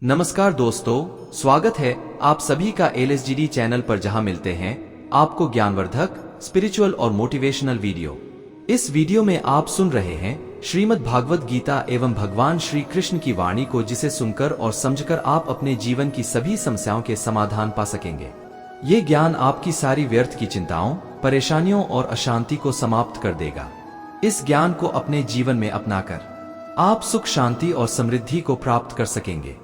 नमस्कार दोस्तों, स्वागत है आप सभी का LSGD चैनल पर, जहां मिलते हैं आपको ज्ञानवर्धक, स्पिरिचुअल और मोटिवेशनल वीडियो। इस वीडियो में आप सुन रहे हैं श्रीमद् भागवत गीता एवं भगवान श्री कृष्ण की वाणी को, जिसे सुनकर और समझकर आप अपने जीवन की सभी समस्याओं के समाधान पा सकेंगे। ये ज्ञान आपकी सारी व्यर्थ की चिंताओं, परेशानियों और अशांति को समाप्त कर देगा। इस ज्ञान को अपने जीवन में अपनाकर आप सुख, शांति और समृद्धि को प्राप्त कर सकेंगे।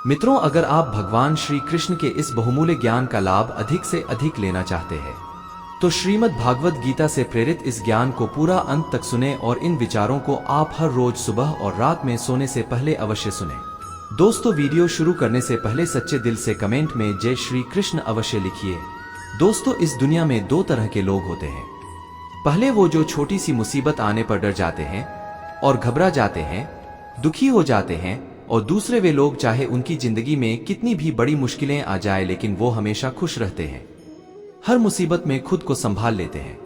मित्रों, अगर आप भगवान श्री कृष्ण के इस बहुमूल्य ज्ञान का लाभ अधिक से अधिक लेना चाहते हैं तो श्रीमद् भागवत गीता से प्रेरित इस ज्ञान को पूरा अंत तक सुने और इन विचारों को आप हर रोज सुबह और रात में सोने से पहले अवश्य सुने। दोस्तों, वीडियो शुरू करने से पहले सच्चे दिल से कमेंट में जय श्री कृष्ण अवश्य लिखिए। दोस्तों, इस दुनिया में दो तरह के लोग होते हैं। पहले वो जो छोटी सी मुसीबत आने पर डर जाते हैं और घबरा जाते हैं, दुखी हो जाते हैं, और दूसरे वे लोग चाहे उनकी जिंदगी में कितनी भी बड़ी मुश्किलें आ जाए लेकिन वो हमेशा खुश रहते हैं, हर मुसीबत में खुद को संभाल लेते हैं।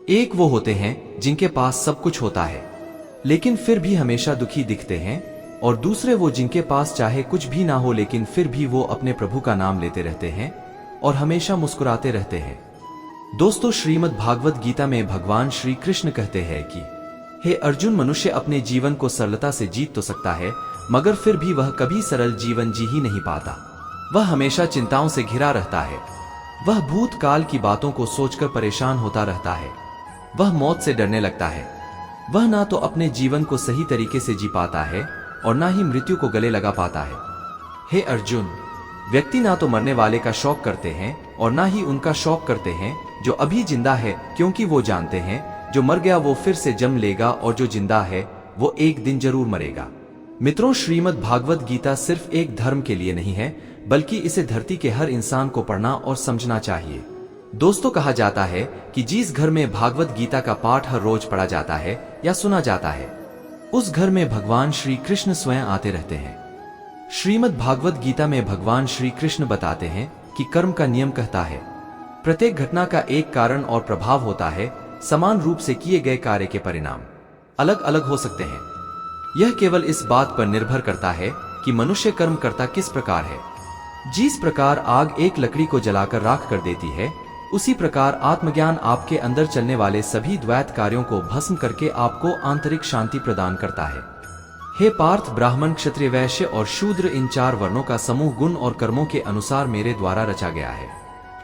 एक वो होते हैं जिनके पास सब कुछ होता है लेकिन फिर भी हमेशा दुखी दिखते हैं, और दूसरे वो जिनके पास चाहे कुछ भी ना हो लेकिन फिर भी वो अपने प्रभु का नाम लेते रहते हैं और हमेशा मुस्कुराते रहते हैं। दोस्तों, श्रीमद् भागवत गीता में भगवान श्री कृष्ण कहते हैं कि हे अर्जुन, मनुष्य अपने जीवन को सरलता से जीत तो सकता है मगर फिर भी वह कभी सरल जीवन जी ही नहीं पाता। वह हमेशा चिंताओं से घिरा रहता है। वह भूतकाल की बातों को सोचकर परेशान होता रहता है। वह मौत से डरने लगता है। वह ना तो अपने जीवन को सही तरीके से जी पाता है और ना ही मृत्यु को गले लगा पाता है। हे अर्जुन, व्यक्ति ना तो मरने वाले का शौक करते हैं और ना ही उनका शौक करते हैं जो अभी जिंदा है, क्योंकि वो जानते हैं जो मर गया वो फिर से जन्म लेगा और जो जिंदा है वो एक दिन जरूर मरेगा। मित्रों, श्रीमद् भागवत गीता सिर्फ एक धर्म के लिए नहीं है बल्कि इसे धरती के हर इंसान को पढ़ना और समझना चाहिए। दोस्तों, कहा जाता है कि जिस घर में भागवत गीता का पाठ हर रोज पढ़ा जाता है या सुना जाता है उस घर में भगवान श्री कृष्ण स्वयं आते रहते हैं। श्रीमद् भागवत गीता में भगवान श्री कृष्ण बताते हैं कि कर्म का नियम कहता है प्रत्येक घटना का एक कारण और प्रभाव होता है। समान रूप से किए गए कार्य के परिणाम अलग अलग हो सकते हैं। यह केवल इस बात पर निर्भर करता है कि मनुष्य कर्म करता किस प्रकार है। जिस प्रकार आग एक लकड़ी को जलाकर राख कर देती है, उसी प्रकार आत्मज्ञान आपके अंदर चलने वाले सभी द्वैत कार्यों को भस्म करके आपको आंतरिक शांति प्रदान करता है। हे पार्थ, ब्राह्मण, क्षत्रिय, वैश्य और शूद्र, इन चार वर्णों का समूह गुण और कर्मों के अनुसार मेरे द्वारा रचा गया है।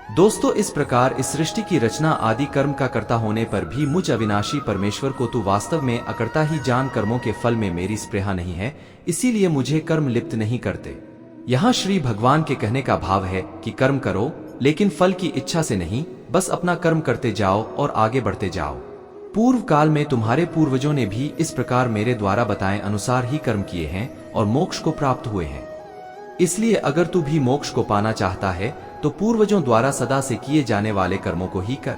दोस्तों, इस प्रकार इस सृष्टि की रचना आदि कर्म का कर्ता होने पर भी मुझ अविनाशी परमेश्वर को तू वास्तव में अकर्ता ही जान। कर्मों के फल में मेरी स्पृहा नहीं है, इसीलिए मुझे कर्म लिप्त नहीं करते। यहाँ श्री भगवान के कहने का भाव है कि कर्म करो लेकिन फल की इच्छा से नहीं, बस अपना कर्म करते जाओ और आगे बढ़ते जाओ। पूर्व काल में तुम्हारे पूर्वजों ने भी इस प्रकार मेरे द्वारा बताए अनुसार ही कर्म किए हैं और मोक्ष को प्राप्त हुए हैं। इसलिए अगर तू भी मोक्ष को पाना चाहता है तो पूर्वजों द्वारा सदा से किए जाने वाले कर्मों को ही कर।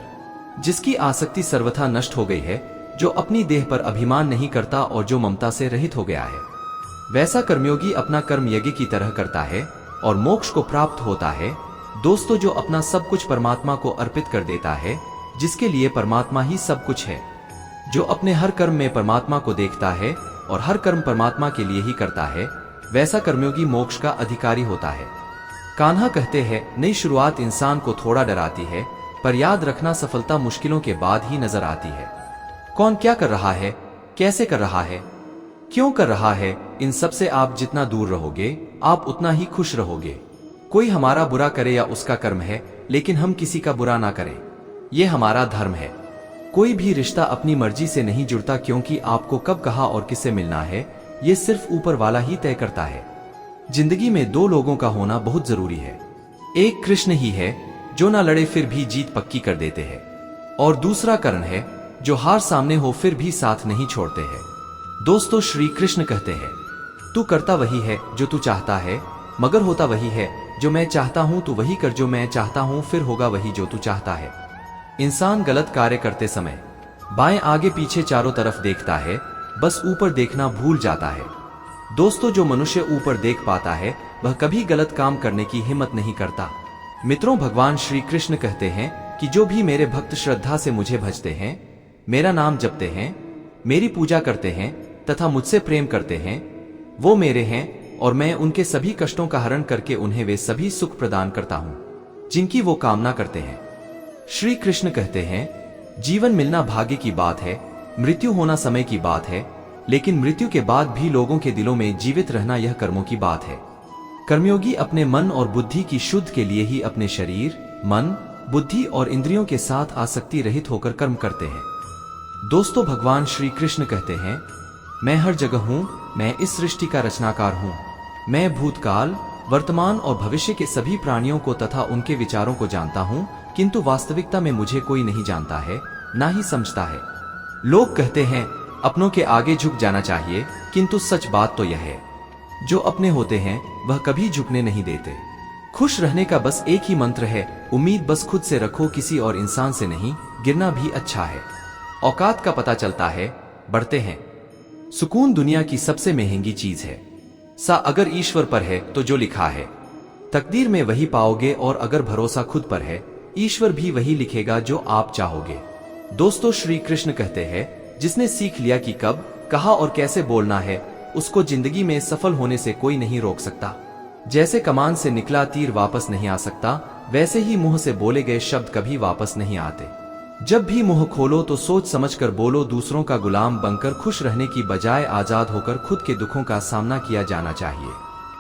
जिसकी आसक्ति सर्वथा नष्ट हो गई है, जो अपनी देह पर अभिमान नहीं करता और जो ममता से रहित हो गया है, वैसा कर्मयोगी अपना कर्म यज्ञ की तरह करता है और मोक्ष को प्राप्त होता है। दोस्तों, जो अपना सब कुछ परमात्मा को अर्पित कर देता है, जिसके लिए परमात्मा ही सब कुछ है, जो अपने हर कर्म में परमात्मा को देखता है और हर कर्म परमात्मा के लिए ही करता है, वैसा कर्मयोगी मोक्ष का अधिकारी होता है। कान्हा कहते हैं, नई शुरुआत इंसान को थोड़ा डराती है, पर याद रखना सफलता मुश्किलों के बाद ही नजर आती है। कौन क्या कर रहा है, कैसे कर रहा है, क्यों कर रहा है, इन सब से आप जितना दूर रहोगे आप उतना ही खुश रहोगे। कोई हमारा बुरा करे या उसका कर्म है, लेकिन हम किसी का बुरा ना करें, ये हमारा धर्म है। कोई भी रिश्ता अपनी मर्जी से नहीं जुड़ता, क्योंकि आपको कब कहाँ और किससे मिलना है ये सिर्फ ऊपर वाला ही तय करता है। जिंदगी में दो लोगों का होना बहुत जरूरी है। एक कृष्ण ही है जो ना लड़े फिर भी जीत पक्की कर देते हैं, और दूसरा कर्ण है जो हार सामने हो फिर भी साथ नहीं छोड़ते हैं। दोस्तों, श्री कृष्ण कहते हैं तू करता वही है जो तू चाहता है, मगर होता वही है जो मैं चाहता हूं। तू वही कर जो मैं चाहता हूं, फिर होगा वही जो तू चाहता है। इंसान गलत कार्य करते समय बाएं आगे पीछे चारों तरफ देखता है, बस ऊपर देखना भूल जाता है। दोस्तों, जो मनुष्य ऊपर देख पाता है वह कभी गलत काम करने की हिम्मत नहीं करता। मित्रों, भगवान श्री कृष्ण कहते हैं कि जो भी मेरे भक्त श्रद्धा से मुझे भजते हैं, मेरा नाम जपते हैं, मेरी पूजा करते हैं तथा मुझसे प्रेम करते हैं, वो मेरे हैं और मैं उनके सभी कष्टों का हरण करके उन्हें वे सभी सुख प्रदान करता हूँ जिनकी वो कामना करते हैं। श्री कृष्ण कहते हैं, जीवन मिलना भाग्य की बात है, मृत्यु होना समय की बात है, लेकिन मृत्यु के बाद भी लोगों के दिलों में जीवित रहना यह कर्मों की बात है। कर्मयोगी अपने मन और बुद्धि की शुद्ध के लिए ही अपने शरीर, मन, बुद्धि और इंद्रियों के साथ आसक्ति रहित होकर कर्म करते हैं। दोस्तों, भगवान श्री कृष्ण कहते हैं, मैं हर जगह हूँ, मैं इस सृष्टि का रचनाकार हूँ। मैं भूतकाल, वर्तमान और भविष्य के सभी प्राणियों को तथा उनके विचारों को जानता हूँ, किंतु वास्तविकता में मुझे कोई नहीं जानता है, ना ही समझता है। लोग कहते हैं अपनों के आगे झुक जाना चाहिए, किंतु सच बात तो यह है, जो अपने होते हैं वह कभी झुकने नहीं देते। खुश रहने का बस एक ही मंत्र है, उम्मीद बस खुद से रखो, किसी और इंसान से नहीं। गिरना भी अच्छा है, औकात का पता चलता है, बढ़ते हैं। सुकून दुनिया की सबसे महंगी चीज है। सा अगर ईश्वर पर है तो जो लिखा है तकदीर में वही पाओगे, और अगर भरोसा खुद पर है, ईश्वर भी वही लिखेगा जो आप चाहोगे। दोस्तों, श्री कृष्ण कहते हैं, जिसने सीख लिया कि कब, कहाँ और कैसे बोलना है, उसको जिंदगी में सफल होने से कोई नहीं रोक सकता। जैसे कमान से निकला तीर वापस नहीं आ सकता, वैसे ही मुंह से बोले गए शब्द कभी वापस नहीं आते। जब भी मुंह खोलो तो सोच समझकर बोलो। दूसरों का गुलाम बनकर खुश रहने की बजाय आजाद होकर खुद के दुखों का सामना किया जाना चाहिए।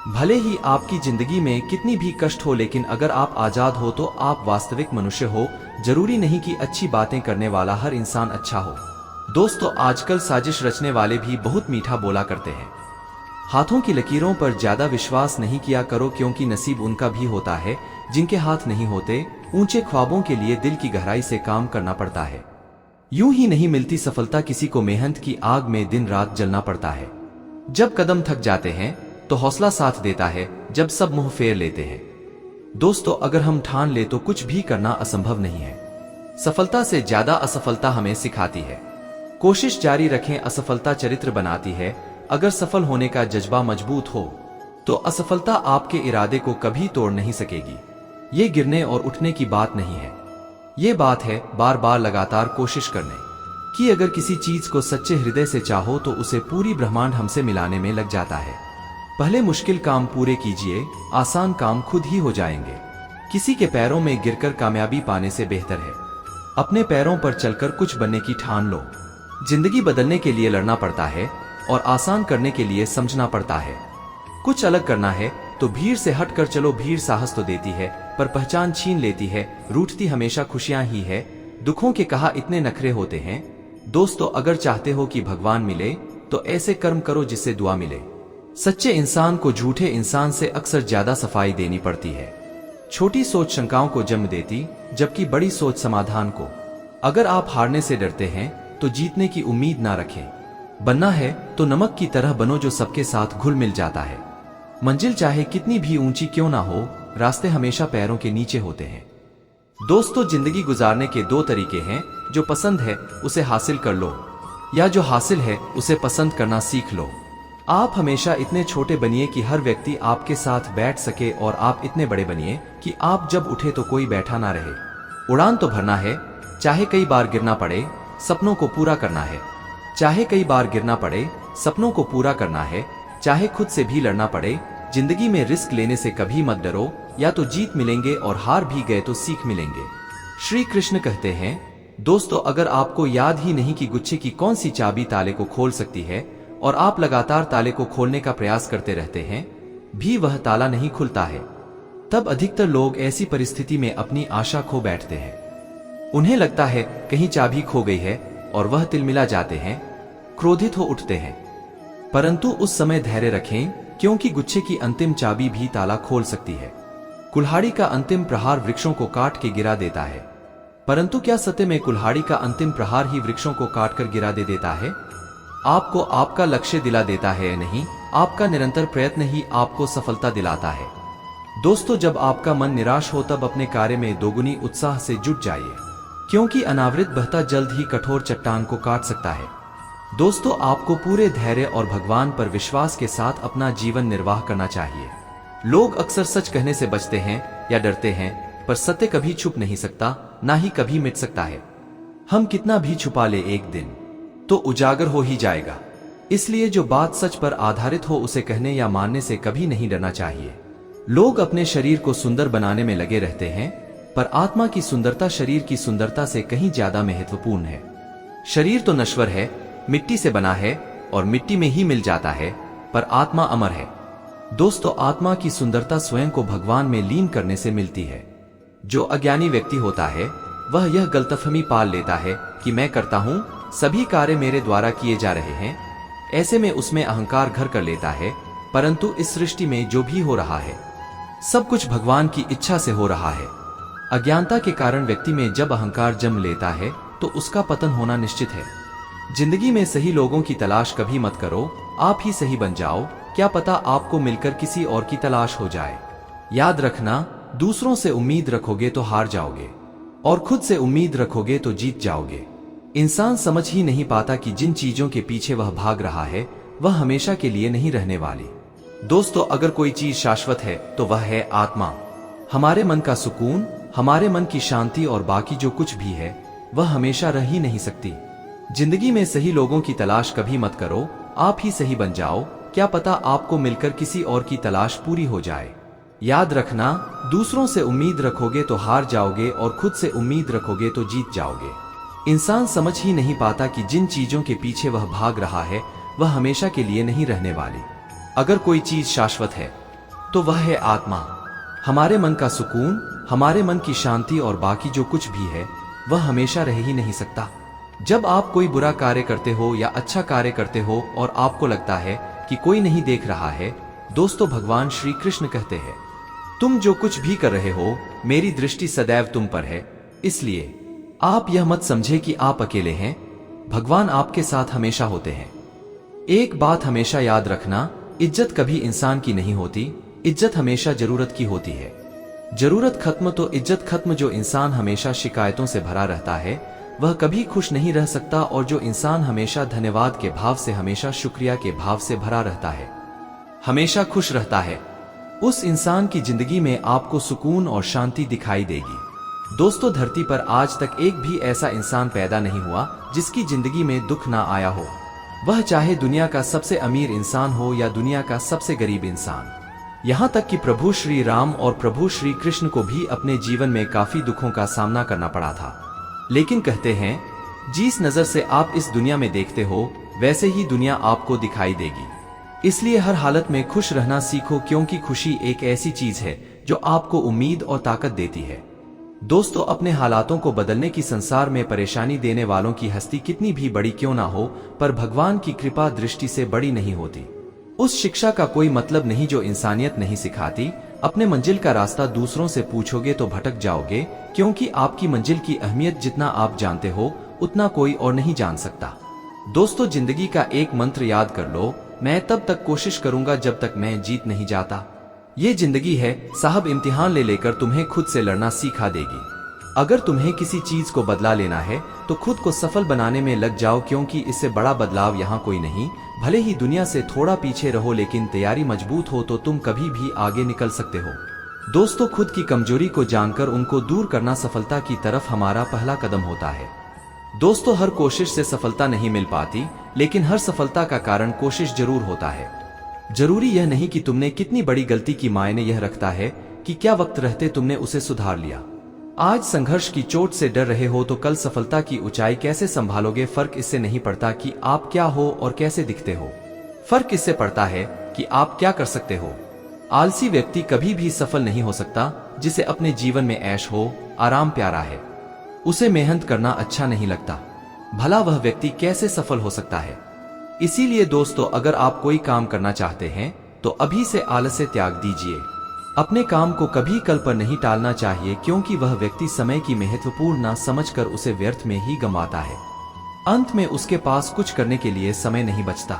भले ही आपकी जिंदगी में कितनी भी कष्ट हो, लेकिन अगर आप आजाद हो तो आप वास्तविक मनुष्य हो। जरूरी नहीं कि अच्छी बातें करने वाला हर इंसान अच्छा हो। दोस्तों, आजकल साजिश रचने वाले भी बहुत मीठा बोला करते हैं। हाथों की लकीरों पर ज्यादा विश्वास नहीं किया करो, क्योंकि नसीब उनका भी होता है जिनके हाथ नहीं होते। ऊंचे ख्वाबों के लिए दिल की गहराई से काम करना पड़ता है। यूं ही नहीं मिलती सफलता, किसी को मेहनत की आग में दिन रात जलना पड़ता है। जब कदम थक जाते हैं तो हौसला साथ देता है, जब सब मुंह फेर लेते हैं। दोस्तों, अगर हम ठान ले तो कुछ भी करना असंभव नहीं है। सफलता से ज्यादा असफलता हमें सिखाती है। कोशिश जारी रखें, असफलता चरित्र बनाती है। अगर सफल होने का जज्बा मजबूत हो तो असफलता आपके इरादे को कभी तोड़ नहीं सकेगी। ये गिरने और उठने की बात नहीं है, ये बात है बार बार लगातार कोशिश करने की। अगर किसी चीज को सच्चे हृदय से चाहो तो उसे पूरी ब्रह्मांड हमसे मिलाने में लग जाता है। पहले मुश्किल काम पूरे कीजिए, आसान काम खुद ही हो जाएंगे। किसी के पैरों में गिरकर कामयाबी पाने से बेहतर है अपने पैरों पर चलकर कुछ बनने की ठान लो। जिंदगी बदलने के लिए लड़ना पड़ता है और आसान करने के लिए समझना पड़ता है। कुछ अलग करना है तो भीड़ से हटकर चलो। भीड़ साहस तो देती है पर पहचान छीन लेती है। रूठती हमेशा खुशियां ही है, दुखों के कहा इतने नखरे होते हैं। दोस्तों, अगर चाहते हो कि भगवान मिले तो ऐसे कर्म करो जिससे दुआ मिले। सच्चे इंसान को झूठे इंसान से अक्सर ज्यादा सफाई देनी पड़ती है। छोटी सोच शंकाओं को जन्म देती, जबकि बड़ी सोच समाधान को। अगर आप हारने से डरते हैं तो जीतने की उम्मीद ना रखें। बनना है तो नमक की तरह बनो, जो सबके साथ घुल मिल जाता है। मंजिल चाहे कितनी भी ऊंची क्यों ना हो, रास्ते हमेशा पैरों के नीचे होते हैं। दोस्तों, जिंदगी गुजारने के दो तरीके हैं। जो पसंद है उसे हासिल कर लो, या जो हासिल है उसे पसंद करना सीख लो। आप हमेशा इतने छोटे बनिए कि हर व्यक्ति आपके साथ बैठ सके, और आप इतने बड़े बनिए कि आप जब उठे तो कोई बैठा ना रहे। उड़ान तो भरना है, चाहे कई बार गिरना पड़े, सपनों को पूरा करना है। चाहे कई बार गिरना पड़े, सपनों को पूरा करना है। चाहे खुद से भी लड़ना पड़े। जिंदगी में रिस्क लेने से कभी मत डरो, या तो जीत मिलेंगे और हार भी गए तो सीख मिलेंगे। श्री कृष्ण कहते हैं, दोस्तों, अगर आपको याद ही नहीं कि गुच्छे की कौन सी चाबी ताले को खोल सकती है, और आप लगातार ताले को खोलने का प्रयास करते रहते हैं भी वह ताला नहीं खुलता है, तब अधिकतर लोग ऐसी परिस्थिति में अपनी आशा खो बैठते हैं। उन्हें लगता है कहीं चाबी खो गई है और वह तिलमिला जाते हैं, क्रोधित हो उठते हैं। परंतु उस समय धैर्य रखें, क्योंकि गुच्छे की अंतिम चाबी भी ताला खोल सकती है। कुल्हाड़ी का अंतिम प्रहार वृक्षों को काट के गिरा देता है, परंतु क्या सत्य में कुल्हाड़ी का अंतिम प्रहार ही वृक्षों को काटकर गिरा दे देता है? आपको आपका लक्ष्य दिला देता है या नहीं, आपका निरंतर प्रयत्न ही आपको सफलता दिलाता है। दोस्तों, जब आपका मन निराश हो तब अपने कार्य में दोगुनी उत्साह से जुट जाइए, क्योंकि अनावृत बहता जल्द ही कठोर चट्टान को काट सकता है। दोस्तों, आपको पूरे धैर्य और भगवान पर विश्वास के साथ अपना जीवन निर्वाह करना चाहिए। लोग अक्सर सच कहने से बचते हैं या डरते हैं, पर सत्य कभी छुप नहीं सकता, ना ही कभी मिट सकता है। हम कितना भी छुपा ले, एक दिन तो उजागर हो ही जाएगा। इसलिए जो बात सच पर आधारित हो उसे कहने या मानने से कभी नहीं डरना चाहिए। लोग अपने शरीर को सुंदर बनाने में लगे रहते हैं, पर आत्मा की सुंदरता शरीर की सुंदरता से कहीं ज्यादा महत्वपूर्ण है। शरीर तो नश्वर है, मिट्टी से बना है और मिट्टी में ही मिल जाता है, पर आत्मा अमर है। दोस्तों, आत्मा की सुंदरता स्वयं को भगवान में लीन करने से मिलती है। जो अज्ञानी व्यक्ति होता है वह यह गलतफहमी पाल लेता है कि मैं करता हूं, सभी कार्य मेरे द्वारा किए जा रहे हैं। ऐसे में उसमें अहंकार घर कर लेता है, परंतु इस सृष्टि में जो भी हो रहा है सब कुछ भगवान की इच्छा से हो रहा है। अज्ञानता के कारण व्यक्ति में जब अहंकार जन्म लेता है तो उसका पतन होना निश्चित है। जिंदगी में सही लोगों की तलाश कभी मत करो, आप ही सही बन जाओ। क्या पता आपको मिलकर किसी और की तलाश हो जाए। याद रखना, दूसरों से उम्मीद रखोगे तो हार जाओगे और खुद से उम्मीद रखोगे तो जीत जाओगे। इंसान समझ ही नहीं पाता कि जिन चीजों के पीछे वह भाग रहा है वह हमेशा के लिए नहीं रहने वाली। दोस्तों, अगर कोई चीज शाश्वत है तो वह है आत्मा। हमारे मन का सुकून, हमारे मन की शांति और बाकी जो कुछ भी है वह हमेशा रह ही नहीं सकती। जिंदगी में सही लोगों की तलाश कभी मत करो, आप ही सही बन जाओ। क्या पता आपको मिलकर किसी और की तलाश पूरी हो जाए। याद रखना, दूसरों से उम्मीद रखोगे तो हार जाओगे और खुद से उम्मीद रखोगे तो जीत जाओगे। इंसान समझ ही नहीं पाता कि जिन चीजों के पीछे वह भाग रहा है वह हमेशा के लिए नहीं रहने वाली। अगर कोई चीज शाश्वत है तो वह है आत्मा। हमारे मन का सुकून, हमारे मन की शांति और बाकी जो कुछ भी है वह हमेशा रह ही नहीं सकता। जब आप कोई बुरा कार्य करते हो या अच्छा कार्य करते हो और आपको लगता है कि कोई नहीं देख रहा है, दोस्तों, भगवान श्री कृष्ण कहते हैं, तुम जो कुछ भी कर रहे हो मेरी दृष्टि सदैव तुम पर है। इसलिए आप यह मत समझे कि आप अकेले हैं, भगवान आपके साथ हमेशा होते हैं। एक बात हमेशा याद रखना, इज्जत कभी इंसान की नहीं होती, इज्जत हमेशा जरूरत की होती है। जरूरत खत्म तो इज्जत खत्म। जो इंसान हमेशा शिकायतों से भरा रहता है वह कभी खुश नहीं रह सकता, और जो इंसान हमेशा धन्यवाद के भाव से, हमेशा शुक्रिया के भाव से भरा रहता है, हमेशा खुश रहता है, उस इंसान की जिंदगी में आपको सुकून और शांति दिखाई देगी। दोस्तों, धरती पर आज तक एक भी ऐसा इंसान पैदा नहीं हुआ जिसकी जिंदगी में दुख ना आया हो, वह चाहे दुनिया का सबसे अमीर इंसान हो या दुनिया का सबसे गरीब इंसान। यहाँ तक कि प्रभु श्री राम और प्रभु श्री कृष्ण को भी अपने जीवन में काफी दुखों का सामना करना पड़ा था, लेकिन कहते हैं, जिस नजर से आप इस दुनिया में देखते हो वैसे ही दुनिया आपको दिखाई देगी। इसलिए हर हालत में खुश रहना सीखो, क्योंकि खुशी एक ऐसी चीज है जो आपको उम्मीद और ताकत देती है। दोस्तों, अपने हालातों को बदलने की संसार में परेशानी देने वालों की हस्ती कितनी भी बड़ी क्यों ना हो, पर भगवान की कृपा दृष्टि से बड़ी नहीं होती। उस शिक्षा का कोई मतलब नहीं जो इंसानियत नहीं सिखाती। अपने मंजिल का रास्ता दूसरों से पूछोगे तो भटक जाओगे, क्योंकि आपकी मंजिल की अहमियत जितना आप जानते हो उतना कोई और नहीं जान सकता। दोस्तों, जिंदगी का एक मंत्र याद कर लो, मैं तब तक कोशिश करूंगा जब तक मैं जीत नहीं जाता। ये जिंदगी है साहब, इम्तिहान ले लेकर तुम्हें खुद से लड़ना सिखा देगी। अगर तुम्हें किसी चीज को बदला लेना है तो खुद को सफल बनाने में लग जाओ, क्योंकि इससे बड़ा बदलाव यहाँ कोई नहीं। भले ही दुनिया से थोड़ा पीछे रहो, लेकिन तैयारी मजबूत हो तो तुम कभी भी आगे निकल सकते हो। दोस्तों, खुद की कमजोरी को जानकर उनको दूर करना सफलता की तरफ हमारा पहला कदम होता है। दोस्तों, हर कोशिश से सफलता नहीं मिल पाती, लेकिन हर सफलता का कारण कोशिश जरूर होता है। जरूरी यह नहीं कि तुमने कितनी बड़ी गलती की, मायने यह रखता है कि क्या वक्त रहते तुमने उसे सुधार लिया। आज संघर्ष की चोट से डर रहे हो तो कल सफलता की ऊंचाई कैसे संभालोगे। फर्क इससे नहीं पड़ता कि आप क्या हो और कैसे दिखते हो, फर्क इससे पड़ता है कि आप क्या कर सकते हो। आलसी व्यक्ति कभी भी सफल नहीं हो सकता। जिसे अपने जीवन में ऐश हो, आराम प्यारा है, उसे मेहनत करना अच्छा नहीं लगता। भला वह व्यक्ति कैसे सफल हो सकता है। इसीलिए दोस्तों, अगर आप कोई काम करना चाहते हैं तो अभी से आलस्य त्याग दीजिए। अपने काम को कभी कल पर नहीं टालना चाहिए, क्योंकि वह व्यक्ति समय की महत्वपूर्ण ना समझकर उसे व्यर्थ में ही गंवाता है। अंत में उसके पास कुछ करने के लिए समय नहीं बचता।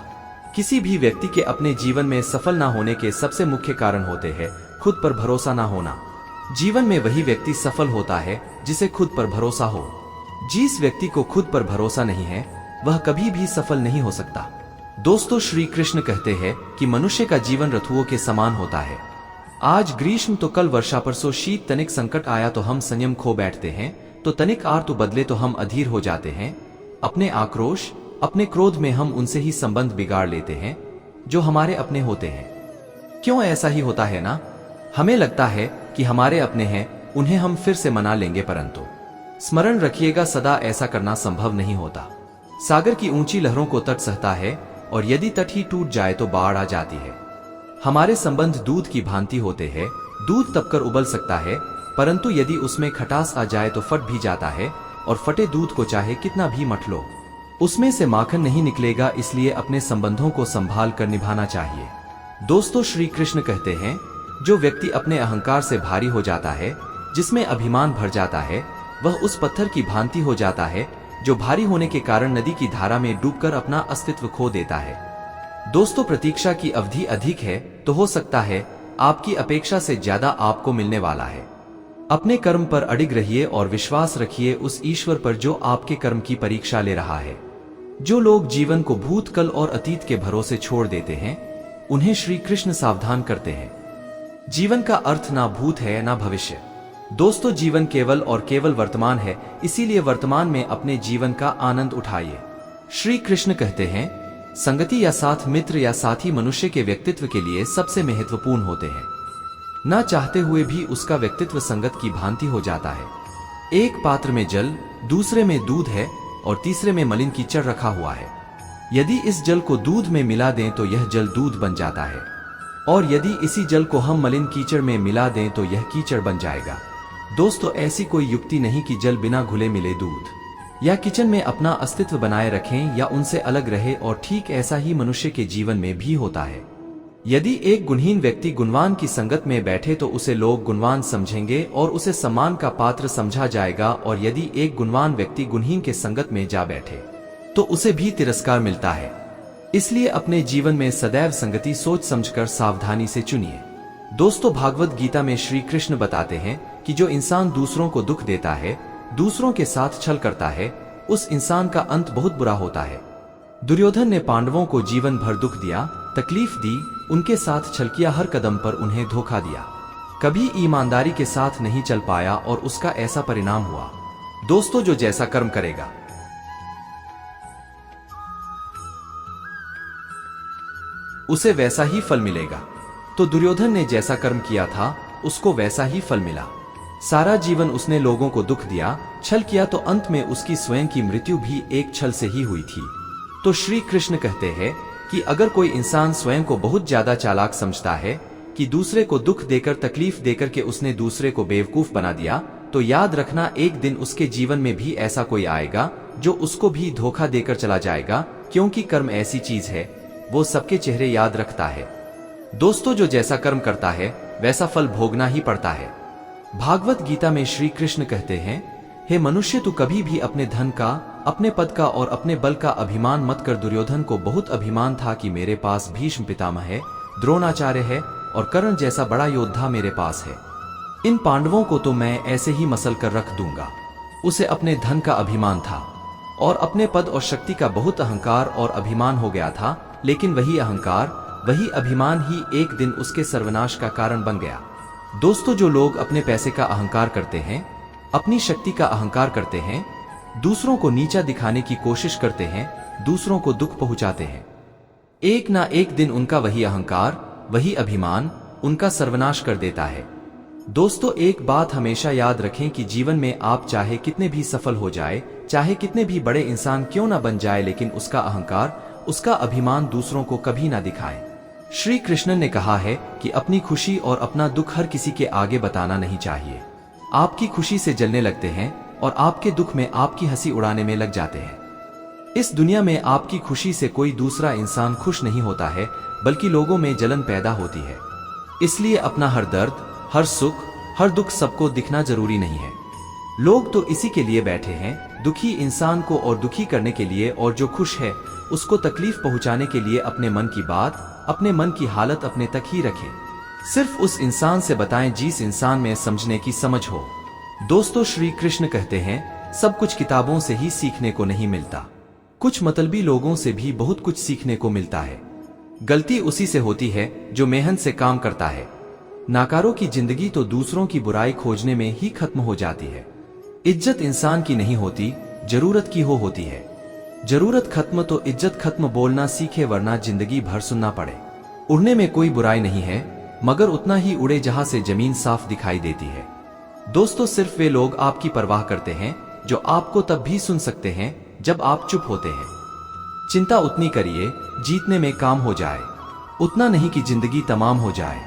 किसी भी व्यक्ति के अपने जीवन में सफल ना होने के सबसे मुख्य कारण होते हैं खुद पर भरोसा ना होना। जीवन में वही व्यक्ति सफल होता है जिसे खुद पर भरोसा हो। जिस व्यक्ति को खुद पर भरोसा नहीं है वह कभी भी सफल नहीं हो सकता। दोस्तों, श्री कृष्ण कहते हैं कि मनुष्य का जीवन ऋतुओं के समान होता है। आज ग्रीष्म तो कल वर्षा, परसों शीत। तनिक संकट आया तो हम संयम खो बैठते हैं, तो तनिक आर्तु बदले तो हम अधीर हो जाते हैं। अपने आक्रोश, अपने क्रोध में हम उनसे ही संबंध बिगाड़ लेते हैं जो हमारे अपने होते हैं। क्यों ऐसा ही होता है ना? हमें लगता है कि हमारे अपने हैं, उन्हें हम फिर से मना लेंगे, परंतु स्मरण रखिएगा सदा ऐसा करना संभव नहीं होता। सागर की ऊंची लहरों को तट सहता है और यदि तट ही टूट जाए तो बाढ़ आ जाती है। हमारे संबंध दूध की भांति होते हैं। दूध तपकर उबल सकता है, परंतु यदि उसमें खटास आ जाए तो फट भी जाता है, और फटे दूध को चाहे कितना भी मथ लो उसमें से माखन नहीं निकलेगा। इसलिए अपने संबंधों को संभाल कर निभाना चाहिए। दोस्तों, श्री कृष्ण कहते हैं, जो व्यक्ति अपने अहंकार से भारी हो जाता है, जिसमें अभिमान भर जाता है, वह उस पत्थर की भांति हो जाता है जो भारी होने के कारण नदी की धारा में डूबकर अपना अस्तित्व खो देता है। दोस्तों, प्रतीक्षा की अवधि अधिक है तो हो सकता है आपकी अपेक्षा से ज्यादा आपको मिलने वाला है। अपने कर्म पर अडिग रहिए और विश्वास रखिए उस ईश्वर पर जो आपके कर्म की परीक्षा ले रहा है। जो लोग जीवन को भूतकाल और अतीत के भरोसे छोड़ देते हैं, उन्हें श्री कृष्ण सावधान करते हैं। जीवन का अर्थ ना भूत है ना भविष्य। दोस्तों, जीवन केवल और केवल वर्तमान है, इसीलिए वर्तमान में अपने जीवन का आनंद उठाइए। श्री कृष्ण कहते हैं, संगति या साथ, मित्र या साथी मनुष्य के व्यक्तित्व के लिए सबसे महत्वपूर्ण होते हैं। ना चाहते हुए भी उसका व्यक्तित्व संगत की भांति हो जाता है। एक पात्र में जल, दूसरे में दूध है और तीसरे में मलिन कीचड़ रखा हुआ है। यदि इस जल को दूध में मिला दें तो यह जल दूध बन जाता है, और यदि इसी जल को हम मलिन कीचड़ में मिला दें तो यह कीचड़ बन जाएगा। दोस्तों, ऐसी कोई युक्ति नहीं कि जल बिना घुले मिले दूध या किचन में अपना अस्तित्व बनाए रखें या उनसे अलग रहे, और ठीक ऐसा ही मनुष्य के जीवन में भी होता है। यदि एक गुणहीन व्यक्ति गुणवान की संगत में बैठे तो उसे लोग गुणवान समझेंगे और उसे सम्मान का पात्र समझा जाएगा, और यदि एक गुणवान व्यक्ति गुणहीन के संगत में जा बैठे तो उसे भी तिरस्कार मिलता है। इसलिए अपने जीवन में सदैव संगति सोच समझकर सावधानी से चुनिए। दोस्तों, भागवत गीता में श्री कृष्ण बताते हैं कि जो इंसान दूसरों को दुख देता है, दूसरों के साथ छल करता है, उस इंसान का अंत बहुत बुरा होता है। दुर्योधन ने पांडवों को जीवन भर दुख दिया, तकलीफ दी, उनके साथ छल किया, हर कदम पर उन्हें धोखा दिया, कभी ईमानदारी के साथ नहीं चल पाया और उसका ऐसा परिणाम हुआ। दोस्तों, जो जैसा कर्म करेगा उसे वैसा ही फल मिलेगा। तो दुर्योधन ने जैसा कर्म किया था उसको वैसा ही फल मिला। सारा जीवन उसने लोगों को दुख दिया, छल किया, तो अंत में उसकी स्वयं की मृत्यु भी एक छल से ही हुई थी। तो श्री कृष्ण कहते हैं कि अगर कोई इंसान स्वयं को बहुत ज्यादा चालाक समझता है कि दूसरे को दुख देकर, तकलीफ देकर के उसने दूसरे को बेवकूफ बना दिया, तो याद रखना एक दिन उसके जीवन में भी ऐसा कोई आएगा जो उसको भी धोखा देकर चला जाएगा, क्योंकि कर्म ऐसी चीज है वो सबके चेहरे याद रखता है। दोस्तों, जो जैसा कर्म करता है वैसा फल भोगना ही पड़ता है। भागवत गीता में श्री कृष्ण कहते हैं, हे मनुष्य, तू कभी भी अपने धन का, अपने पद का और अपने बल का अभिमान मत कर। दुर्योधन को बहुत अभिमान था कि मेरे पास भीष्म पितामह है, द्रोणाचार्य है और कर्ण जैसा बड़ा योद्धा मेरे पास है, इन पांडवों को तो मैं ऐसे ही मसल कर रख दूंगा। उसे अपने धन का अभिमान था और अपने पद और शक्ति का बहुत अहंकार और अभिमान हो गया था, लेकिन वही अहंकार, वही अभिमान ही एक दिन उसके सर्वनाश का कारण बन गया। दोस्तों, जो लोग अपने पैसे का अहंकार करते हैं, अपनी शक्ति का अहंकार करते हैं, दूसरों को नीचा दिखाने की कोशिश करते हैं, दूसरों को दुख पहुंचाते हैं, एक ना एक दिन उनका वही अहंकार, वही अभिमान उनका सर्वनाश कर देता है। दोस्तों, एक बात हमेशा याद रखें कि जीवन में आप चाहे कितने भी सफल हो जाए, चाहे कितने भी बड़े इंसान क्यों ना बन जाए, लेकिन उसका अहंकार, उसका अभिमान दूसरों को कभी ना दिखाएं। श्री कृष्ण ने कहा है कि अपनी खुशी और अपना दुख हर किसी के आगे बताना नहीं चाहिए। आपकी खुशी से जलने लगते हैं और आपके दुख में आपकी हंसी उड़ाने में लग जाते हैं। इस दुनिया में आपकी खुशी से कोई दूसरा इंसान खुश नहीं होता है, बल्कि लोगों में जलन पैदा होती है। इसलिए अपना हर दर्द, हर सुख, हर दुख सबको दिखना जरूरी नहीं है। लोग तो इसी के लिए बैठे हैं, दुखी इंसान को और दुखी करने के लिए, और जो खुश है उसको तकलीफ पहुंचाने के लिए। अपने मन की बात, अपने मन की हालत अपने तक ही रखें। सिर्फ उस इंसान से बताएं जिस इंसान में समझने की समझ हो। दोस्तों, श्री कृष्ण कहते हैं, सब कुछ किताबों से ही सीखने को नहीं मिलता, कुछ मतलबी लोगों से भी बहुत कुछ सीखने को मिलता है। गलती उसी से होती है जो मेहनत से काम करता है। नाकारों की जिंदगी तो दूसरों की बुराई खोजने में ही खत्म हो जाती है। इज्जत इंसान की नहीं होती, जरूरत की होती है। जरूरत खत्म तो इज्जत खत्म बोलना सीखे वरना जिंदगी भर सुनना पड़े। उड़ने में कोई बुराई नहीं है, मगर उतना ही उड़े जहां से जमीन साफ दिखाई देती है। दोस्तों, सिर्फ वे लोग आपकी परवाह करते हैं जो आपको तब भी सुन सकते हैं जब आप चुप होते हैं। चिंता उतनी करिए जीतने में काम हो जाए, उतना नहीं कि जिंदगी तमाम हो जाए।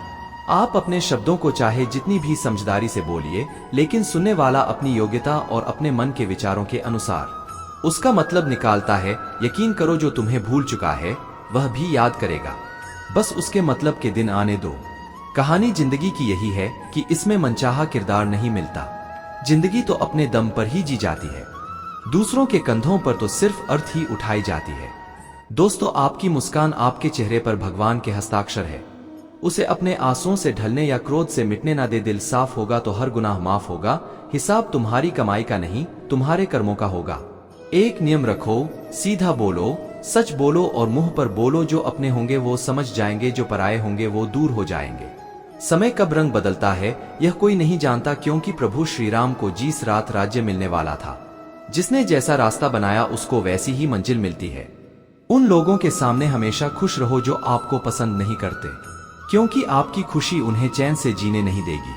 आप अपने शब्दों को चाहे जितनी भी समझदारी से बोलिए, लेकिन सुनने वाला अपनी योग्यता और अपने मन के विचारों के अनुसार उसका मतलब निकालता है। यकीन करो, जो तुम्हें भूल चुका है वह भी याद करेगा, बस उसके मतलब के दिन आने दो। कहानी जिंदगी की यही है कि इसमें मनचाहा किरदार नहीं मिलता। जिंदगी तो अपने दम पर ही जी जाती है, दूसरों के कंधों पर तो सिर्फ अर्थ ही उठाई जाती है। दोस्तों, आपकी मुस्कान आपके चेहरे पर भगवान के हस्ताक्षर है। उसे अपने आंसुओं से ढलने या क्रोध से मिटने ना दे। दिल साफ होगा तो हर गुनाह माफ होगा। हिसाब तुम्हारी कमाई का नहीं, तुम्हारे कर्मों का होगा। एक नियम रखो, सीधा बोलो, सच बोलो और मुंह पर बोलो। जो अपने होंगे वो समझ जाएंगे, जो पराये होंगे वो दूर हो जाएंगे। समय कब रंग बदलता है यह कोई नहीं जानता, क्योंकि प्रभु श्री राम को जिस रात राज्य मिलने वाला था, जिसने जैसा रास्ता बनाया उसको वैसी ही मंजिल मिलती है। उन लोगों के सामने हमेशा खुश रहो जो आपको पसंद नहीं करते, क्योंकि आपकी खुशी उन्हें चैन से जीने नहीं देगी।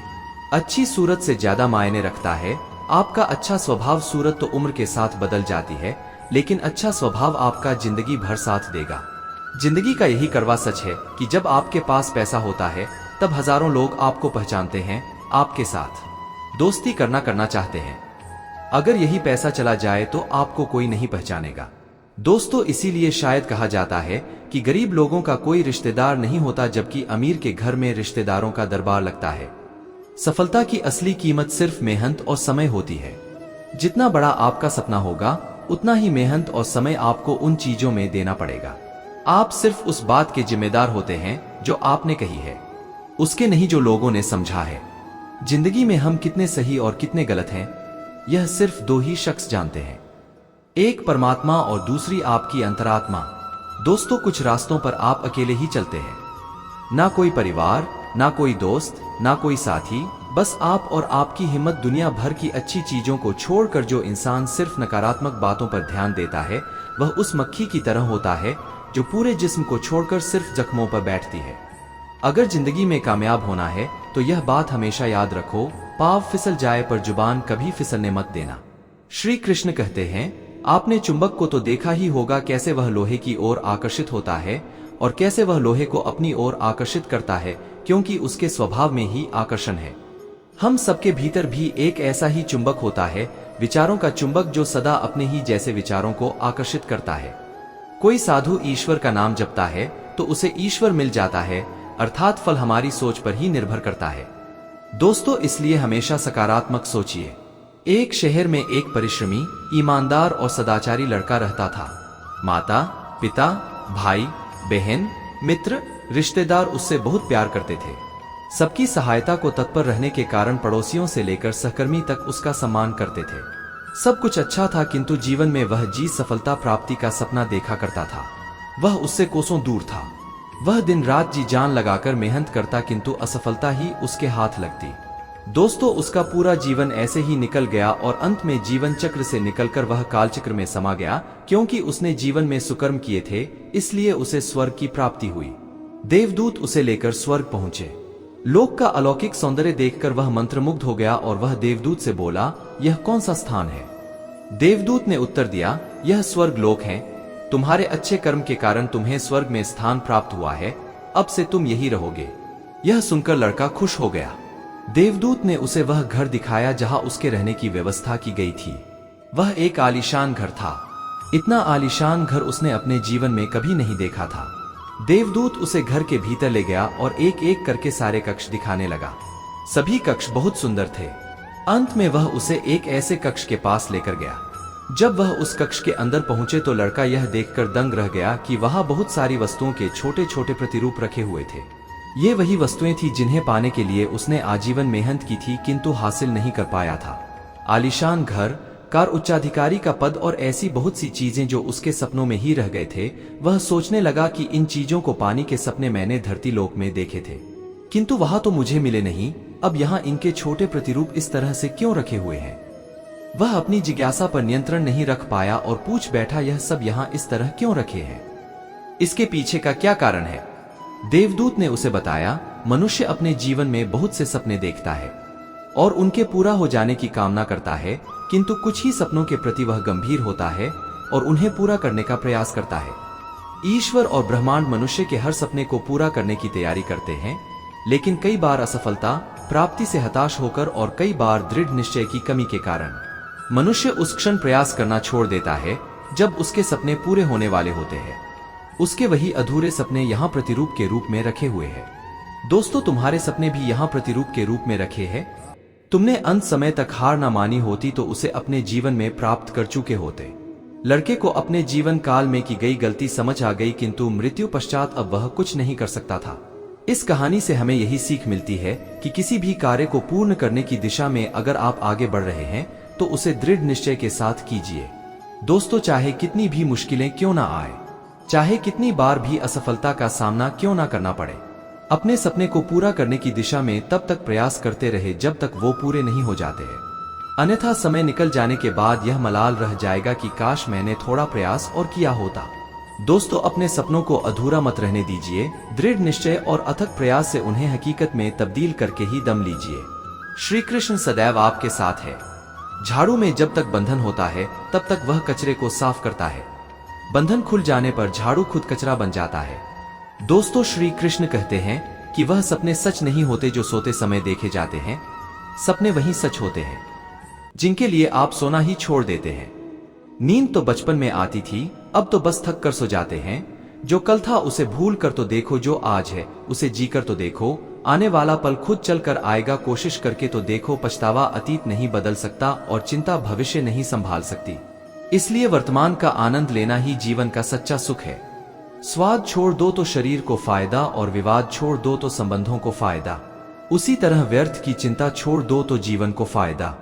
अच्छी सूरत से ज्यादा मायने रखता है आपका अच्छा स्वभाव। सूरत तो उम्र के साथ बदल जाती है, लेकिन अच्छा स्वभाव आपका जिंदगी भर साथ देगा। जिंदगी का यही कड़वा सच है कि जब आपके पास पैसा होता है तब हजारों लोग आपको पहचानते हैं, आपके साथ दोस्ती करना चाहते हैं। अगर यही पैसा चला जाए तो आपको कोई नहीं पहचानेगा। दोस्तों, इसीलिए शायद कहा जाता है कि गरीब लोगों का कोई रिश्तेदार नहीं होता, जबकि अमीर के घर में रिश्तेदारों का दरबार लगता है। सफलता की असली कीमत सिर्फ मेहनत और समय होती है। जितना बड़ा आपका सपना होगा, उतना ही मेहनत और समय आपको उन चीजों में देना पड़ेगा। आप सिर्फ उस बात के जिम्मेदार होते हैं जो आपने कही है, उसके नहीं जो लोगों ने समझा है। जिंदगी में हम कितने सही और कितने गलत हैं, यह सिर्फ दो ही शख्स जानते हैं, एक परमात्मा और दूसरी आपकी अंतरात्मा। दोस्तों, कुछ रास्तों पर आप अकेले ही चलते हैं, ना कोई परिवार, ना कोई दोस्त, ना कोई साथी, बस आप और आपकी हिम्मत। दुनिया भर की अच्छी चीजों को छोड़कर जो इंसान सिर्फ नकारात्मक बातों पर ध्यान देता है, वह उस मक्खी की तरह होता है जो पूरे जिस्म को छोड़कर सिर्फ जख्मों पर बैठती है। अगर जिंदगी में कामयाब होना है तो यह बात हमेशा याद रखो, पाँव फिसल जाए पर जुबान कभी फिसलने मत देना। श्री कृष्ण कहते हैं, आपने चुंबक को तो देखा ही होगा, कैसे वह लोहे की ओर आकर्षित होता है और कैसे वह लोहे को अपनी ओर आकर्षित करता है, क्योंकि उसके स्वभाव में ही आकर्षण है। हम सबके भीतर भी एक ऐसा ही चुंबक होता है, विचारों का चुंबक, जो सदा अपने ही जैसे विचारों को आकर्षित करता है। कोई साधु ईश्वर का नाम जपता है तो उसे ईश्वर मिल जाता है, अर्थात फल हमारी सोच पर ही निर्भर करता है। दोस्तों, इसलिए हमेशा सकारात्मक सोचिए। एक शहर में एक परिश्रमी, ईमानदार और सदाचारी लड़का रहता था। माता, पिता, भाई, बहन, मित्र, रिश्तेदार उससे बहुत प्यार करते थे। सबकी सहायता को तत्पर रहने के कारण पड़ोसियों से लेकर सहकर्मी तक उसका सम्मान करते थे। सब कुछ अच्छा था, किंतु जीवन में वह सफलता प्राप्ति का सपना देखा करता था। वह उससे कोसों दूर था। वह दिन रात जी जान लगाकर मेहनत करता, किंतु असफलता ही उसके हाथ लगती। दोस्तों, उसका पूरा जीवन ऐसे ही निकल गया और अंत में जीवन चक्र से निकलकर वह कालचक्र में समा गया। क्योंकि उसने जीवन में सुकर्म किए थे, इसलिए उसे स्वर्ग की प्राप्ति हुई। देवदूत उसे लेकर स्वर्ग पहुंचे। लोक का अलौकिक सौंदर्य देखकर वह मंत्रमुग्ध हो गया और वह देवदूत से बोला, यह कौन सा स्थान है? देवदूत ने उत्तर दिया, यह स्वर्ग लोक है। तुम्हारे अच्छे कर्म के कारण तुम्हें स्वर्ग में स्थान प्राप्त हुआ है, अब से तुम यही रहोगे। यह सुनकर लड़का खुश हो गया। देवदूत ने उसे वह घर दिखाया जहां उसके रहने की व्यवस्था की गई थी। वह एक आलीशान घर था। इतना आलीशान घर उसने अपने जीवन में कभी नहीं देखा था। देवदूत उसे घर के भीतर ले गया और एक एक करके सारे कक्ष दिखाने लगा। सभी कक्ष बहुत सुंदर थे। अंत में वह उसे एक ऐसे कक्ष के पास लेकर गया। जब वह उस कक्ष के अंदर पहुंचे तो लड़का यह देखकर दंग रह गया कि वहां बहुत सारी वस्तुओं के छोटे छोटे प्रतिरूप रखे हुए थे। ये वही वस्तुएं थी जिन्हें पाने के लिए उसने आजीवन मेहनत की थी, किंतु हासिल नहीं कर पाया था। आलीशान घर, कार, उच्चाधिकारी का पद और ऐसी बहुत सी चीजें जो उसके सपनों में ही रह गए थे। वह सोचने लगा कि इन चीजों को पाने के सपने मैंने धरती लोक में देखे थे, किंतु वहां तो मुझे मिले नहीं। अब यहाँ इनके छोटे प्रतिरूप इस तरह से क्यों रखे हुए हैं? वह अपनी जिज्ञासा पर नियंत्रण नहीं रख पाया और पूछ बैठा, यह सब यहाँ इस तरह क्यों रखे हैं? इसके पीछे का क्या कारण है? देवदूत ने उसे बताया, मनुष्य अपने जीवन में बहुत से सपने देखता है और उनके पूरा हो जाने की कामना करता है, किंतु कुछ ही सपनों के प्रति वह गंभीर होता है और उन्हें पूरा करने का प्रयास करता है। ईश्वर और ब्रह्मांड मनुष्य के हर सपने को पूरा करने की तैयारी करते हैं, लेकिन कई बार असफलता, प्राप्ति से हताश होकर और कई बार दृढ़ निश्चय की कमी के कारण मनुष्य उस क्षण प्रयास करना छोड़ देता है जब उसके सपने पूरे होने वाले होते हैं। उसके वही अधूरे सपने यहाँ प्रतिरूप के रूप में रखे हुए हैं। दोस्तों, तुम्हारे सपने भी यहाँ प्रतिरूप के रूप में रखे हैं। तुमने अंत समय तक हार न मानी होती तो उसे अपने जीवन में प्राप्त कर चुके होते। लड़के को अपने जीवन काल में की गई गलती समझ आ गई, किंतु मृत्यु पश्चात अब वह कुछ नहीं कर सकता था। इस कहानी से हमें यही सीख मिलती है कि किसी भी कार्य को पूर्ण करने की दिशा में अगर आप आगे बढ़ रहे हैं तो उसे दृढ़ निश्चय के साथ कीजिए। दोस्तों, चाहे कितनी भी मुश्किलें क्यों ना आए, चाहे कितनी बार भी असफलता का सामना क्यों ना करना पड़े, अपने सपने को पूरा करने की दिशा में तब तक प्रयास करते रहे जब तक वो पूरे नहीं हो जाते हैं। अन्यथा समय निकल जाने के बाद यह मलाल रह जाएगा कि काश मैंने थोड़ा प्रयास और किया होता। दोस्तों, अपने सपनों को अधूरा मत रहने दीजिए। दृढ़ निश्चय और अथक प्रयास से उन्हें हकीकत में तब्दील करके ही दम लीजिए। श्री कृष्ण सदैव आपके साथ है। झाड़ू में जब तक बंधन होता है तब तक वह कचरे को साफ करता है। बंधन खुल जाने पर झाड़ू खुद कचरा बन जाता है। दोस्तों, श्री कृष्ण कहते हैं कि वह सपने सच नहीं होते जो सोते समय देखे जाते हैं। सपने वही सच होते हैं जिनके लिए आप सोना ही छोड़ देते हैं। नींद तो बचपन में आती थी, अब तो बस थक कर सो जाते हैं। जो कल था उसे भूल कर तो देखो, जो आज है उसे जी कर तो देखो। आने वाला पल खुद चल कर आएगा, कोशिश करके तो देखो। पछतावा अतीत नहीं बदल सकता और चिंता भविष्य नहीं संभाल सकती। इसलिए वर्तमान का आनंद लेना ही जीवन का सच्चा सुख है। स्वाद छोड़ दो तो शरीर को फायदा और विवाद छोड़ दो तो संबंधों को फायदा। उसी तरह व्यर्थ की चिंता छोड़ दो तो जीवन को फायदा।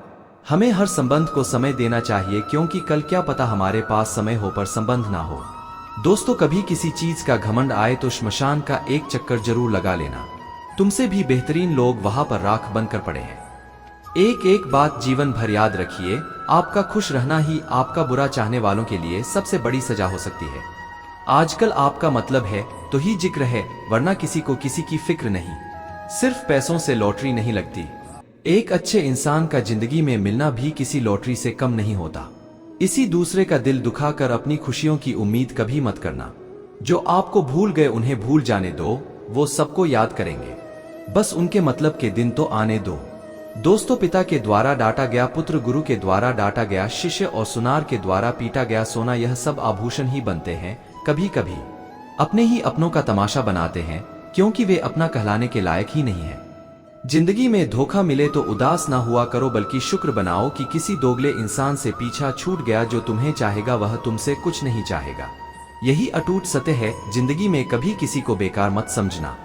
हमें हर संबंध को समय देना चाहिए, क्योंकि कल क्या पता हमारे पास समय हो पर संबंध ना हो। दोस्तों, कभी किसी चीज का घमंड आए तो श्मशान का एक चक्कर जरूर लगा लेना। तुमसे भी बेहतरीन लोग वहां पर राख बनकर पड़े हैं। एक एक बात जीवन भर याद रखिए, आपका खुश रहना ही आपका बुरा चाहने वालों के लिए सबसे बड़ी सजा हो सकती है। आजकल आपका मतलब है तो ही जिक्र है, वरना किसी को किसी की फिक्र नहीं। सिर्फ पैसों से लॉटरी नहीं लगती। एक अच्छे इंसान का जिंदगी में मिलना भी किसी लॉटरी से कम नहीं होता। इसी दूसरे का दिल दुखाकर अपनी खुशियों की उम्मीद कभी मत करना। जो आपको भूल गए उन्हें भूल जाने दो, वो सबको याद करेंगे। बस उनके मतलब के दिन तो आने दो। दोस्तों, पिता के द्वारा डांटा गया पुत्र, गुरु के द्वारा डांटा गया शिष्य और सुनार के द्वारा पीटा गया सोना, यह सब आभूषण ही बनते हैं। कभी कभी अपने ही अपनों का तमाशा बनाते हैं, क्योंकि वे अपना कहलाने के लायक ही नहीं है। जिंदगी में धोखा मिले तो उदास ना हुआ करो, बल्कि शुक्र बनाओ कि किसी दोगले इंसान से पीछा छूट गया। जो तुम्हें चाहेगा वह तुमसे कुछ नहीं चाहेगा। यही अटूट सत्य है। जिंदगी में कभी किसी को बेकार मत समझना।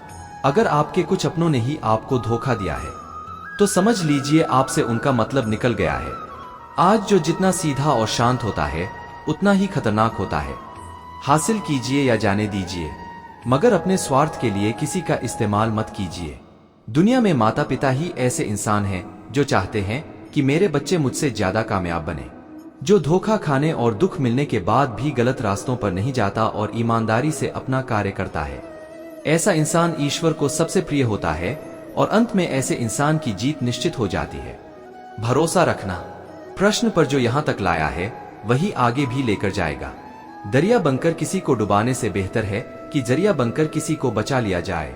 अगर आपके कुछ अपनों ने ही आपको धोखा दिया है तो समझ लीजिए आपसे उनका मतलब निकल गया है। आज जो जितना सीधा और शांत होता है उतना ही खतरनाक होता है। हासिल कीजिए या जाने दीजिए, मगर अपने स्वार्थ के लिए किसी का इस्तेमाल मत कीजिए। दुनिया में माता पिता ही ऐसे इंसान हैं जो चाहते हैं कि मेरे बच्चे मुझसे ज्यादा कामयाब बने, जो धोखा खाने और दुख मिलने के बाद भी गलत रास्तों पर नहीं जाता और ईमानदारी से अपना कार्य करता है। ऐसा इंसान ईश्वर को सबसे प्रिय होता है और अंत में ऐसे इंसान की जीत निश्चित हो जाती है। भरोसा रखना। प्रश्न पर जो यहां तक लाया है वही आगे भी लेकर जाएगा। दरिया बनकर किसी को डुबाने से बेहतर है कि जरिया बनकर किसी को बचा लिया जाए।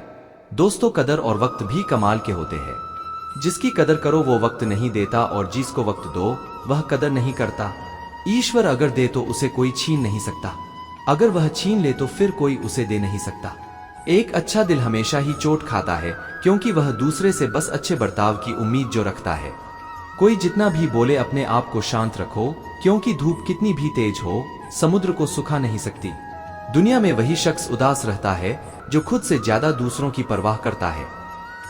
दोस्तों, कदर और वक्त भी कमाल के होते हैं। जिसकी कदर करो वो वक्त नहीं देता और जिसको वक्त दो वह कदर नहीं करता। ईश्वर अगर दे तो उसे कोई छीन नहीं सकता, अगर वह छीन ले तो फिर कोई उसे दे नहीं सकता। एक अच्छा दिल हमेशा ही चोट खाता है, क्योंकि वह दूसरे से बस अच्छे बर्ताव की उम्मीद जो रखता है। कोई जितना भी बोले अपने आप को शांत रखो, क्योंकि धूप कितनी भी तेज हो समुद्र को सुखा नहीं सकती। दुनिया में वही शख्स उदास रहता है जो खुद से ज्यादा दूसरों की परवाह करता है।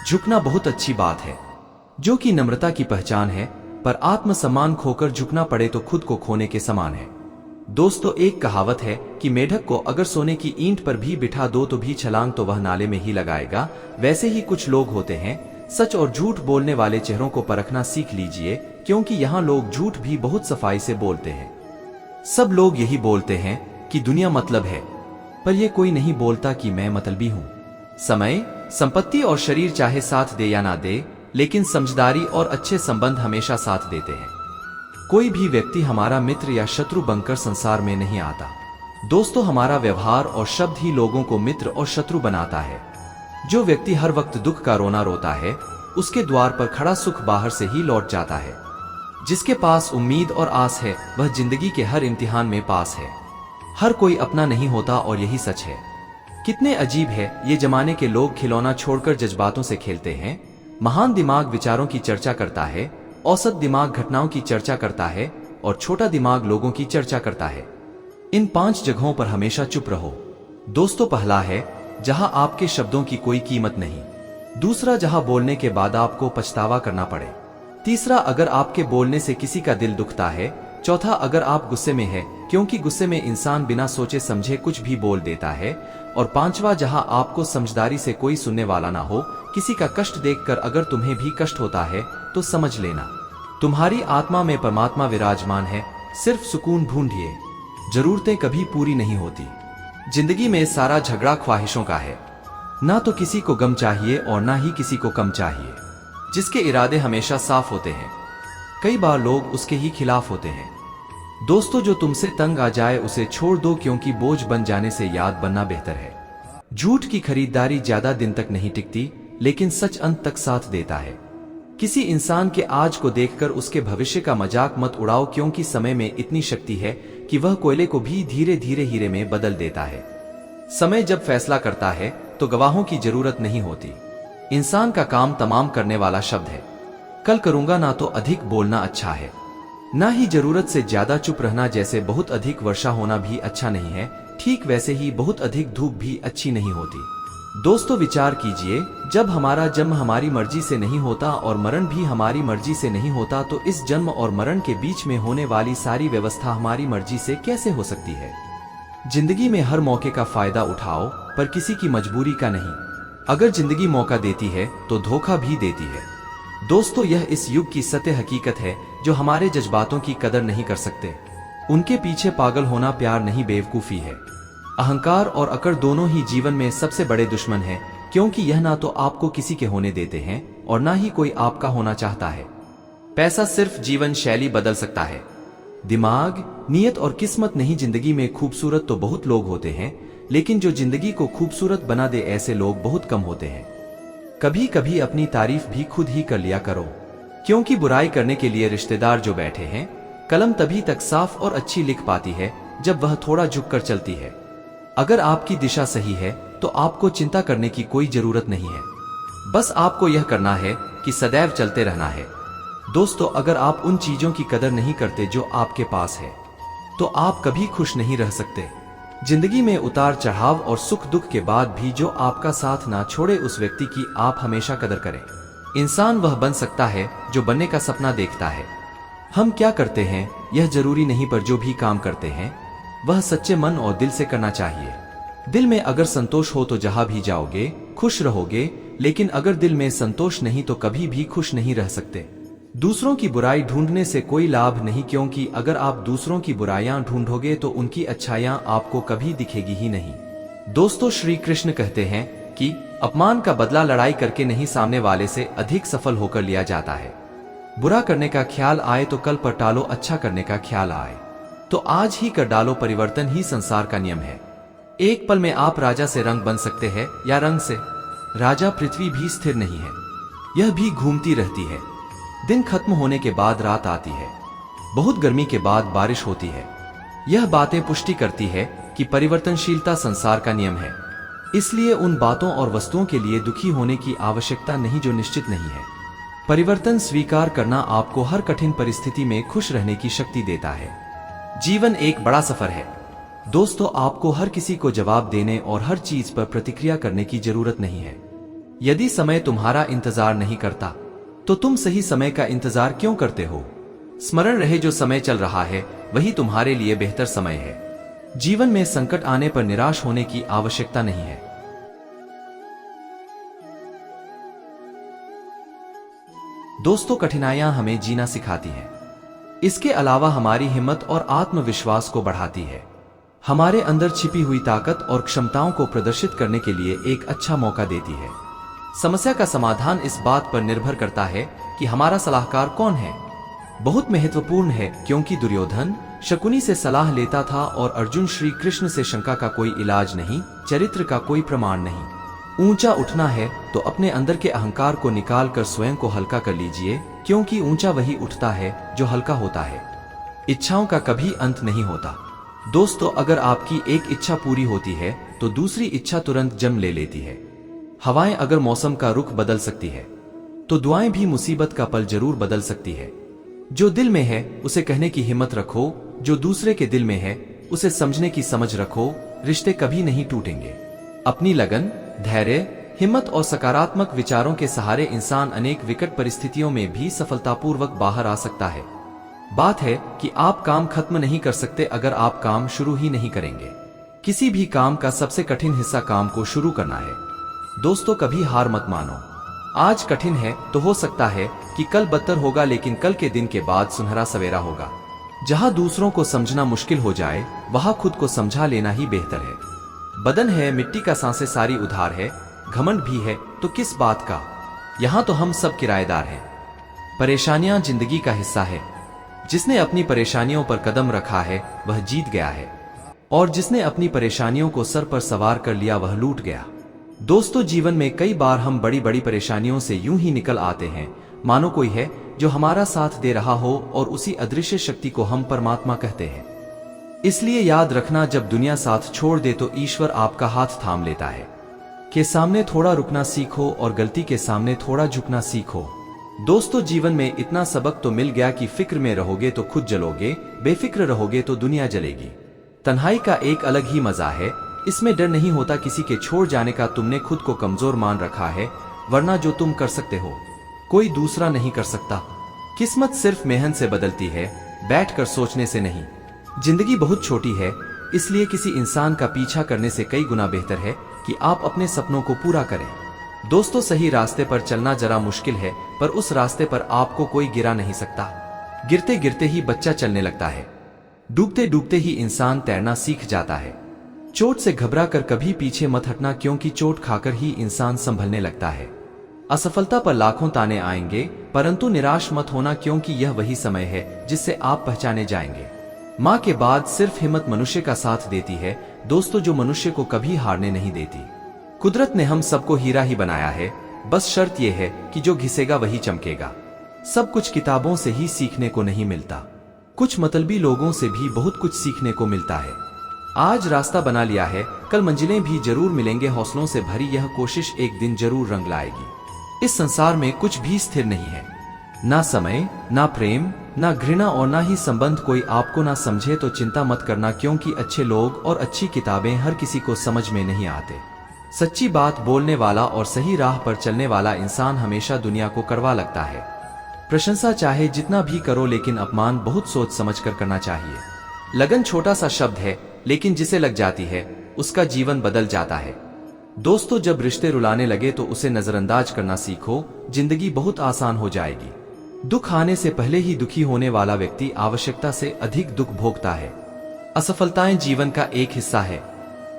झुकना बहुत अच्छी बात है, जो कि नम्रता की पहचान है, पर आत्मसम्मान खोकर झुकना पड़े तो खुद को खोने के समान है। दोस्तों, एक कहावत है कि मेढक को अगर सोने की ईंट पर भी बिठा दो तो भी छलांग तो वह नाले में ही लगाएगा। वैसे ही कुछ लोग होते हैं। सच और झूठ बोलने वाले चेहरों को परखना सीख लीजिए, क्योंकि यहाँ लोग झूठ भी बहुत सफाई से बोलते हैं। सब लोग यही बोलते हैं कि दुनिया मतलब है, पर यह कोई नहीं बोलता कि मैं मतलबी हूँ। समय, संपत्ति और शरीर चाहे साथ दे या ना दे, लेकिन समझदारी और अच्छे संबंध हमेशा साथ देते हैं। कोई भी व्यक्ति हमारा मित्र या शत्रु बनकर संसार में नहीं आता। दोस्तों, हमारा व्यवहार और शब्द ही लोगों को मित्र और शत्रु बनाता है। जो व्यक्ति हर वक्त दुख का रोना रोता है, उसके द्वार पर खड़ा सुख बाहर से ही लौट जाता है। जिसके पास उम्मीद और आस है, वह जिंदगी के हर इम्तिहान में पास है। हर कोई अपना नहीं होता और यही सच है। कितने अजीब है ये जमाने के लोग, खिलौना छोड़कर जज्बातों से खेलते हैं। महान दिमाग विचारों की चर्चा करता है, औसत दिमाग घटनाओं की चर्चा करता है और छोटा दिमाग लोगों की चर्चा करता है। इन 5 जगहों पर हमेशा चुप रहो। दोस्तों, पहला है जहां आपके शब्दों की कोई कीमत नहीं। दूसरा, जहां बोलने के बाद आपको पछतावा करना पड़े। तीसरा, अगर आपके बोलने से किसी का दिल दुखता है। चौथा, अगर आप गुस्से में हैं, क्योंकि गुस्से में इंसान बिना सोचे समझे कुछ भी बोल देता है। और पांचवा, जहां आपको समझदारी से कोई सुनने वाला ना हो। किसी का कष्ट देखकर अगर तुम्हें भी कष्ट होता है तो समझ लेना तुम्हारी आत्मा में परमात्मा विराजमान है। सिर्फ सुकून ढूंढिए। जरूरतें कभी पूरी नहीं होती। जिंदगी में सारा झगड़ा ख्वाहिशों का है। ना तो किसी को गम चाहिए और ना ही किसी को कम चाहिए। जिसके इरादे हमेशा साफ होते हैं, कई बार लोग उसके ही खिलाफ होते हैं। दोस्तों, जो तुमसे तंग आ जाए उसे छोड़ दो, क्योंकि बोझ बन जाने से याद बनना बेहतर है। झूठ की खरीदारी ज्यादा दिन तक नहीं टिकती, लेकिन सच अंत तक साथ देता है। किसी इंसान के आज को देखकर उसके भविष्य का मजाक मत उड़ाओ, क्योंकि समय में इतनी शक्ति है कि वह कोयले को भी धीरे धीरे हीरे में बदल देता है। समय जब फैसला करता है तो गवाहों की जरूरत नहीं होती। इंसान का काम तमाम करने वाला शब्द है। कल करूंगा ना तो अधिक बोलना अच्छा है, ना ही जरूरत से ज्यादा चुप रहना। जैसे बहुत अधिक वर्षा होना भी अच्छा नहीं है, ठीक वैसे ही बहुत अधिक धूप भी अच्छी नहीं होती। दोस्तों, विचार कीजिए, जब हमारा जन्म हमारी मर्जी से नहीं होता और मरण भी हमारी मर्जी से नहीं होता, तो इस जन्म और मरण के बीच में होने वाली सारी व्यवस्था हमारी मर्जी से कैसे हो सकती है। जिंदगी में हर मौके का फायदा उठाओ, पर किसी की मजबूरी का नहीं। अगर जिंदगी मौका देती है तो धोखा भी देती है। दोस्तों, यह इस युग की सत्य हकीकत है। जो हमारे जज्बातों की कदर नहीं कर सकते, उनके पीछे पागल होना प्यार नहीं, बेवकूफी है। अहंकार और अकड़ दोनों ही जीवन में सबसे बड़े दुश्मन हैं, क्योंकि यह ना तो आपको किसी के होने देते हैं और ना ही कोई आपका होना चाहता है। पैसा सिर्फ जीवन शैली बदल सकता है, दिमाग, नियत और किस्मत नहीं। जिंदगी में खूबसूरत तो बहुत लोग होते हैं, लेकिन जो जिंदगी को खूबसूरत बना दे ऐसे लोग बहुत कम होते हैं। कभी कभी अपनी तारीफ भी खुद ही कर लिया करो, क्योंकि बुराई करने के लिए रिश्तेदार जो बैठे हैं, कलम तभी तक साफ और अच्छी लिख पाती है जब वह थोड़ा झुककर चलती है। अगर आपकी दिशा सही है तो आपको चिंता करने की कोई जरूरत नहीं है। बस आपको यह करना है कि सदैव चलते रहना है। दोस्तों, अगर आप उन चीजों की कदर नहीं करते जो आपके पास है, तो आप कभी खुश नहीं रह सकते। जिंदगी में उतार चढ़ाव और सुख दुख के बाद भी जो आपका साथ ना छोड़े, उस व्यक्ति की आप हमेशा कदर करें। इंसान वह बन सकता है जो बनने का सपना देखता है। हम क्या करते हैं यह जरूरी नहीं, पर जो भी काम करते हैं वह सच्चे मन और दिल से करना चाहिए। दिल में अगर संतोष हो तो जहां भी जाओगे खुश रहोगे, लेकिन अगर दिल में संतोष नहीं तो कभी भी खुश नहीं रह सकते। दूसरों की बुराई ढूंढने से कोई लाभ नहीं, क्योंकि अगर आप दूसरों की बुराइयां ढूंढोगे तो उनकी अच्छाइयां आपको कभी दिखेगी ही नहीं। दोस्तों, श्री कृष्ण कहते हैं कि अपमान का बदला लड़ाई करके नहीं, सामने वाले से अधिक सफल होकर लिया जाता है। बुरा करने का ख्याल आए तो कल पर टालो, अच्छा करने का ख्याल आए तो आज ही कर डालो। परिवर्तन ही संसार का नियम है। एक पल में आप राजा से रंग बन सकते हैं या रंग से राजा। पृथ्वी भी स्थिर नहीं है, यह भी घूमती रहती है। दिन खत्म होने के बाद रात आती है, बहुत गर्मी के बाद बारिश होती है। यह बातें पुष्टि करती है कि परिवर्तनशीलता संसार का नियम है। इसलिए उन बातों और वस्तुओं के लिए दुखी होने की आवश्यकता नहीं जो निश्चित नहीं है। परिवर्तन स्वीकार करना आपको हर कठिन परिस्थिति में खुश रहने की शक्ति देता है। जीवन एक बड़ा सफर है। दोस्तों, आपको हर किसी को जवाब देने और हर चीज पर प्रतिक्रिया करने की जरूरत नहीं है। यदि समय तुम्हारा इंतजार नहीं करता तो तुम सही समय का इंतजार क्यों करते हो। स्मरण रहे, जो समय चल रहा है वही तुम्हारे लिए बेहतर समय है। जीवन में संकट आने पर निराश होने की आवश्यकता नहीं है। दोस्तों, कठिनाइयां हमें जीना सिखाती हैं। इसके अलावा हमारी हिम्मत और आत्मविश्वास को बढ़ाती है। हमारे अंदर छिपी हुई ताकत और क्षमताओं को प्रदर्शित करने के लिए एक अच्छा मौका देती है। समस्या का समाधान इस बात पर निर्भर करता है कि हमारा सलाहकार कौन है। बहुत महत्वपूर्ण है, क्योंकि दुर्योधन शकुनी से सलाह लेता था और अर्जुन श्री कृष्ण से शंका का कोई इलाज नहीं, चरित्र का कोई प्रमाण नहीं। ऊंचा उठना है तो अपने अंदर के अहंकार को निकाल कर स्वयं को हल्का कर लीजिए, क्योंकि ऊंचा वही उठता है जो हल्का होता है। इच्छाओं का कभी अंत नहीं होता। दोस्तों, अगर आपकी एक इच्छा पूरी होती है तो दूसरी इच्छा तुरंत जन्म ले लेती है। हवाएं अगर मौसम का रुख बदल सकती है तो दुआएं भी मुसीबत का पल जरूर बदल सकती है। जो दिल में है उसे कहने की हिम्मत रखो, जो दूसरे के दिल में है उसे समझने की समझ रखो। रिश्ते कभी नहीं टूटेंगे। अपनी लगन, धैर्य, हिम्मत और सकारात्मक विचारों के सहारे इंसान अनेक विकट परिस्थितियों में भी सफलतापूर्वक बाहर आ सकता है। बात है कि आप काम खत्म नहीं कर सकते अगर आप काम शुरू ही नहीं करेंगे। किसी भी काम का सबसे कठिन हिस्सा काम को शुरू करना है। दोस्तों, कभी हार मत मानो। आज कठिन है तो हो सकता है कि कल बदतर होगा, लेकिन कल के दिन के बाद सुनहरा सवेरा होगा। जहां दूसरों को समझना मुश्किल हो जाए वहां खुद को समझा लेना ही बेहतर है। बदन है मिट्टी का, सांसें सारी उधार है, घमंड भी है तो किस बात का, यहां तो हम सब किराएदार हैं। परेशानियां जिंदगी का हिस्सा है। जिसने अपनी परेशानियों पर कदम रखा है वह जीत गया है, और जिसने अपनी परेशानियों को सर पर सवार कर लिया वह लूट गया। दोस्तों, जीवन में कई बार हम बड़ी बड़ी परेशानियों से यूं ही निकल आते हैं मानो कोई है जो हमारा साथ दे रहा हो, और उसी अदृश्य शक्ति को हम परमात्मा कहते हैं। इसलिए याद रखना, जब दुनिया साथ छोड़ दे तो ईश्वर आपका हाथ थाम लेता है। के सामने थोड़ा रुकना सीखो और गलती के सामने थोड़ा झुकना सीखो। दोस्तों, जीवन में इतना सबक तो मिल गया कि फिक्र में रहोगे तो खुद जलोगे, बेफिक्र रहोगे तो दुनिया जलेगी। तन्हाई का एक अलग ही मजा है। इसमें डर नहीं होता किसी के छोड़ जाने का। तुमने खुद को कमजोर मान रखा है, वरना जो तुम कर सकते हो कोई दूसरा नहीं कर सकता। किस्मत सिर्फ मेहनत से बदलती है, बैठकर सोचने से नहीं। जिंदगी बहुत छोटी है, इसलिए किसी इंसान का पीछा करने से कई गुना बेहतर है कि आप अपने सपनों को पूरा करें। दोस्तों, सही रास्ते पर चलना जरा मुश्किल है, पर उस रास्ते पर आपको कोई गिरा नहीं सकता। गिरते गिरते ही बच्चा चलने लगता है, डूबते डूबते ही इंसान तैरना सीख जाता है। चोट से घबरा कर कभी पीछे मत हटना, क्योंकि चोट खाकर ही इंसान संभलने लगता है। असफलता पर लाखों ताने आएंगे, परंतु निराश मत होना, क्योंकि यह वही समय है जिससे आप पहचाने जाएंगे। माँ के बाद सिर्फ हिम्मत मनुष्य का साथ देती है दोस्तों, जो मनुष्य को कभी हारने नहीं देती। कुदरत ने हम सबको हीरा ही बनाया है, बस शर्त यह है कि जो घिसेगा वही चमकेगा। सब कुछ किताबों से ही सीखने को नहीं मिलता, कुछ मतलबी लोगों से भी बहुत कुछ सीखने को मिलता है। आज रास्ता बना लिया है, कल मंजिलें भी जरूर मिलेंगे। हौसलों से भरी यह कोशिश एक दिन जरूर रंग लाएगी। इस संसार में कुछ भी स्थिर नहीं है, ना समय, ना प्रेम, ना घृणा और ना ही संबंध। कोई आपको ना समझे तो चिंता मत करना, क्योंकि अच्छे लोग और अच्छी किताबें हर किसी को समझ में नहीं आते। सच्ची बात बोलने वाला और सही राह पर चलने वाला इंसान हमेशा दुनिया को कड़वा लगता है। प्रशंसा चाहे जितना भी करो, लेकिन अपमान बहुत सोच समझ कर करना चाहिए। लगन छोटा सा शब्द है, लेकिन जिसे लग जाती है उसका जीवन बदल जाता है। दोस्तों, जब रिश्ते रुलाने लगे तो उसे नजरअंदाज करना सीखो, जिंदगी बहुत आसान हो जाएगी। दुख आने से पहले ही दुखी होने वाला व्यक्ति आवश्यकता से अधिक दुख भोगता है। असफलताएं जीवन का एक हिस्सा है।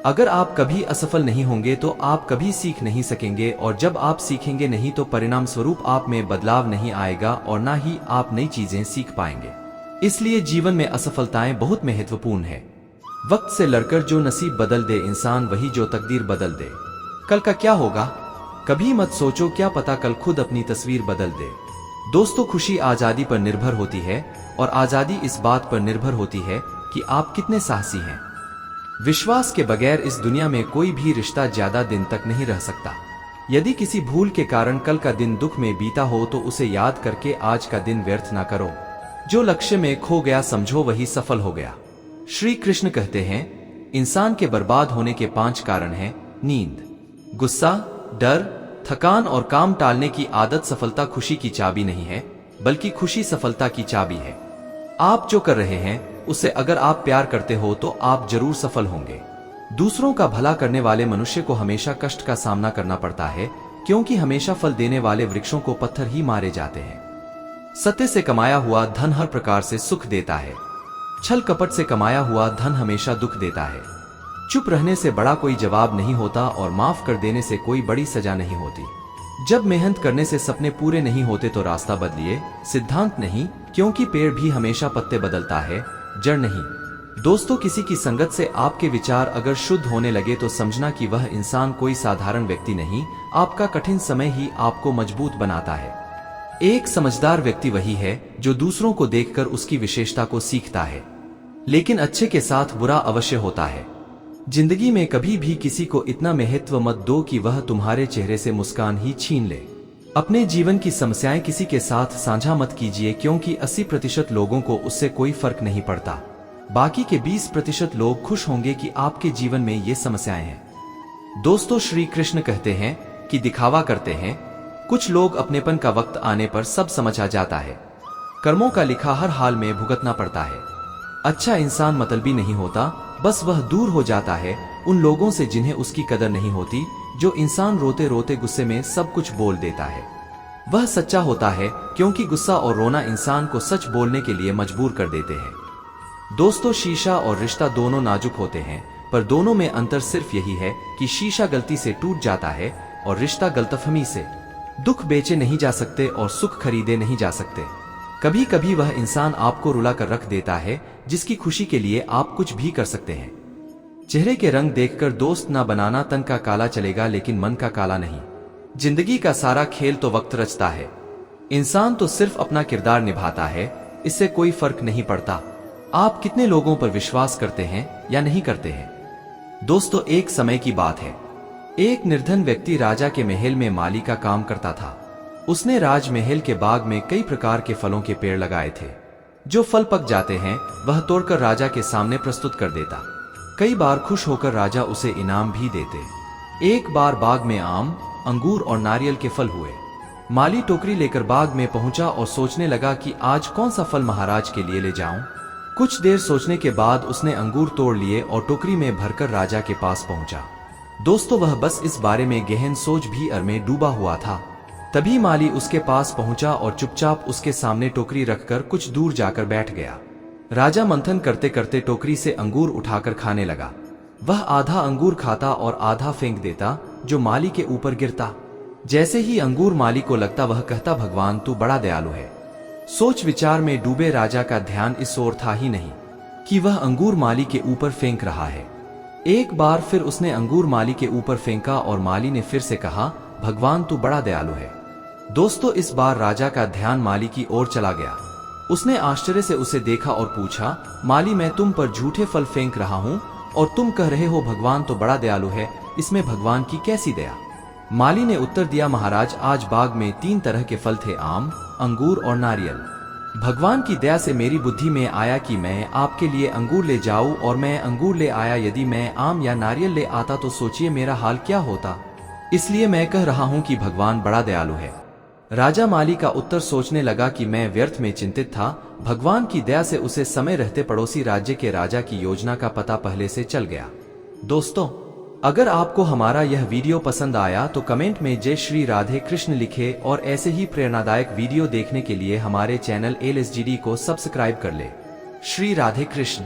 अगर आप कभी असफल नहीं होंगे तो आप कभी सीख नहीं सकेंगे, और जब आप सीखेंगे नहीं तो परिणाम स्वरूप आप में बदलाव नहीं आएगा और ना ही आप नई चीजें सीख पाएंगे। इसलिए जीवन में असफलताएं बहुत महत्वपूर्ण है। वक्त से लड़कर जो नसीब बदल दे इंसान, वही जो तकदीर बदल दे। कल का क्या होगा कभी मत सोचो, क्या पता कल खुद अपनी तस्वीर बदल दे। दोस्तों, खुशी आजादी पर निर्भर होती है, और आजादी इस बात पर निर्भर होती है कि आप कितने साहसी हैं। विश्वास के बगैर इस दुनिया में कोई भी रिश्ता ज्यादा दिन तक नहीं रह सकता। यदि किसी भूल के कारण कल का दिन दुख में बीता हो तो उसे याद करके आज का दिन व्यर्थ ना करो। जो लक्ष्य में खो गया समझो वही सफल हो गया। श्री कृष्ण कहते हैं, इंसान के बर्बाद होने के 5 कारण हैं: नींद, गुस्सा, डर, थकान और काम टालने की आदत। सफलता खुशी की चाबी नहीं है, बल्कि खुशी सफलता की चाबी है। आप जो कर रहे हैं उससे अगर आप प्यार करते हो तो आप जरूर सफल होंगे। दूसरों का भला करने वाले मनुष्य को हमेशा कष्ट का सामना करना पड़ता है, क्योंकि हमेशा फल देने वाले वृक्षों को पत्थर ही मारे जाते हैं। सत्य से कमाया हुआ धन हर प्रकार से सुख देता है। छल कपट से कमाया हुआ धन हमेशा दुख देता है। चुप रहने से बड़ा कोई जवाब नहीं होता और माफ कर देने से कोई बड़ी सजा नहीं होती। जब मेहनत करने से सपने पूरे नहीं होते तो रास्ता बदलिए, सिद्धांत नहीं, क्योंकि पेड़ भी हमेशा पत्ते बदलता है, जड़ नहीं। दोस्तों, किसी की संगत से आपके विचार अगर शुद्ध होने लगे तो समझना कि वह इंसान कोई साधारण व्यक्ति नहीं, आपका कठिन समय ही आपको मजबूत बनाता है। एक समझदार व्यक्ति वही है जो दूसरों को देखकर उसकी विशेषता को सीखता है, लेकिन अच्छे के साथ बुरा अवश्य होता है। जिंदगी में कभी भी किसी को इतना महत्व मत दो कि वह तुम्हारे चेहरे से मुस्कान ही छीन ले। अपने जीवन की समस्याएं किसी के साथ साझा मत कीजिए, क्योंकि 80% लोगों को उससे कोई फर्क नहीं पड़ता। बाकी के 20% लोग खुश होंगे कि आपके जीवन में ये समस्याएं हैं। दोस्तों, श्री कृष्ण कहते हैं कि दिखावा करते हैं कुछ लोग, अपनेपन का वक्त आने पर सब समझ आ जाता है। कर्मों का लिखा हर हाल में भुगतना पड़ता है। अच्छा इंसान मतलबी नहीं होता, बस वह दूर हो जाता है उन लोगों से जिन्हें उसकी कदर नहीं होती। जो इंसान रोते रोते गुस्से में सब कुछ बोल देता है वह सच्चा होता है, क्योंकि गुस्सा और रोना इंसान को सच बोलने के लिए मजबूर कर देते हैं। दोस्तों, शीशा और रिश्ता दोनों नाजुक होते हैं, पर दोनों में अंतर सिर्फ यही है कि शीशा गलती से टूट जाता है और रिश्ता गलतफहमी से। दुख बेचे नहीं जा सकते और सुख खरीदे नहीं जा सकते। कभी कभी वह इंसान आपको रुला कर रख देता है जिसकी खुशी के लिए आप कुछ भी कर सकते हैं। चेहरे के रंग देखकर दोस्त ना बनाना, तन का काला चलेगा लेकिन मन का काला नहीं। जिंदगी का सारा खेल तो वक्त रचता है। इंसान तो सिर्फ अपना किरदार निभाता है, इससे कोई फर्क नहीं पड़ता आप कितने लोगों पर विश्वास करते हैं या नहीं करते हैं। दोस्तों, एक समय की बात है, एक निर्धन व्यक्ति राजा के महल में माली का काम करता था। उसने राजमहल के बाग में कई प्रकार के फलों के पेड़ लगाए थे। जो फल पक जाते हैं वह तोड़कर राजा के सामने प्रस्तुत कर देता। कई बार खुश होकर राजा उसे इनाम भी देते। एक बार बाग में आम, अंगूर और नारियल के फल हुए। माली टोकरी लेकर बाग में पहुंचा और सोचने लगा कि आज कौन सा फल महाराज के लिए ले जाऊं। कुछ देर सोचने के बाद उसने अंगूर तोड़ लिए और टोकरी में भरकर राजा के पास पहुंचा। दोस्तों, वह बस इस बारे में गहन सोच भीतर में डूबा हुआ था। तभी माली उसके पास पहुंचा और चुपचाप उसके सामने टोकरी रखकर कुछ दूर जाकर बैठ गया। राजा मंथन करते करते टोकरी से अंगूर उठाकर खाने लगा। वह आधा अंगूर खाता और आधा फेंक देता, जो माली के ऊपर गिरता। जैसे ही अंगूर माली को लगता वह कहता, भगवान तू बड़ा दयालु है। सोच विचार में डूबे राजा का ध्यान इस ओर था ही नहीं कि वह अंगूर माली के ऊपर फेंक रहा है। एक बार फिर उसने अंगूर माली के ऊपर फेंका और माली ने फिर से कहा, भगवान तू बड़ा दयालु है। दोस्तों, इस बार राजा का ध्यान माली की ओर चला गया। उसने आश्चर्य से उसे देखा और पूछा, माली, मैं तुम पर झूठे फल फेंक रहा हूँ और तुम कह रहे हो भगवान तो बड़ा दयालु है, इसमें भगवान की कैसी दया। माली ने उत्तर दिया, महाराज, आज बाग में 3 तरह के फल थे, आम, अंगूर और नारियल। भगवान की दया से मेरी बुद्धि में आया कि मैं आपके लिए अंगूर ले जाऊं और मैं अंगूर ले आया। यदि मैं आम या नारियल ले आता तो सोचिए मेरा हाल क्या होता। इसलिए मैं कह रहा हूं कि भगवान बड़ा दयालु है। राजा माली का उत्तर सोचने लगा कि मैं व्यर्थ में चिंतित था। भगवान की दया से उसे समय रहते पड़ोसी राज्य के राजा की योजना का पता पहले से चल गया। दोस्तों, अगर आपको हमारा यह वीडियो पसंद आया तो कमेंट में जय श्री राधे कृष्ण लिखे और ऐसे ही प्रेरणादायक वीडियो देखने के लिए हमारे चैनल LSGD को सब्सक्राइब कर ले। श्री राधे कृष्ण।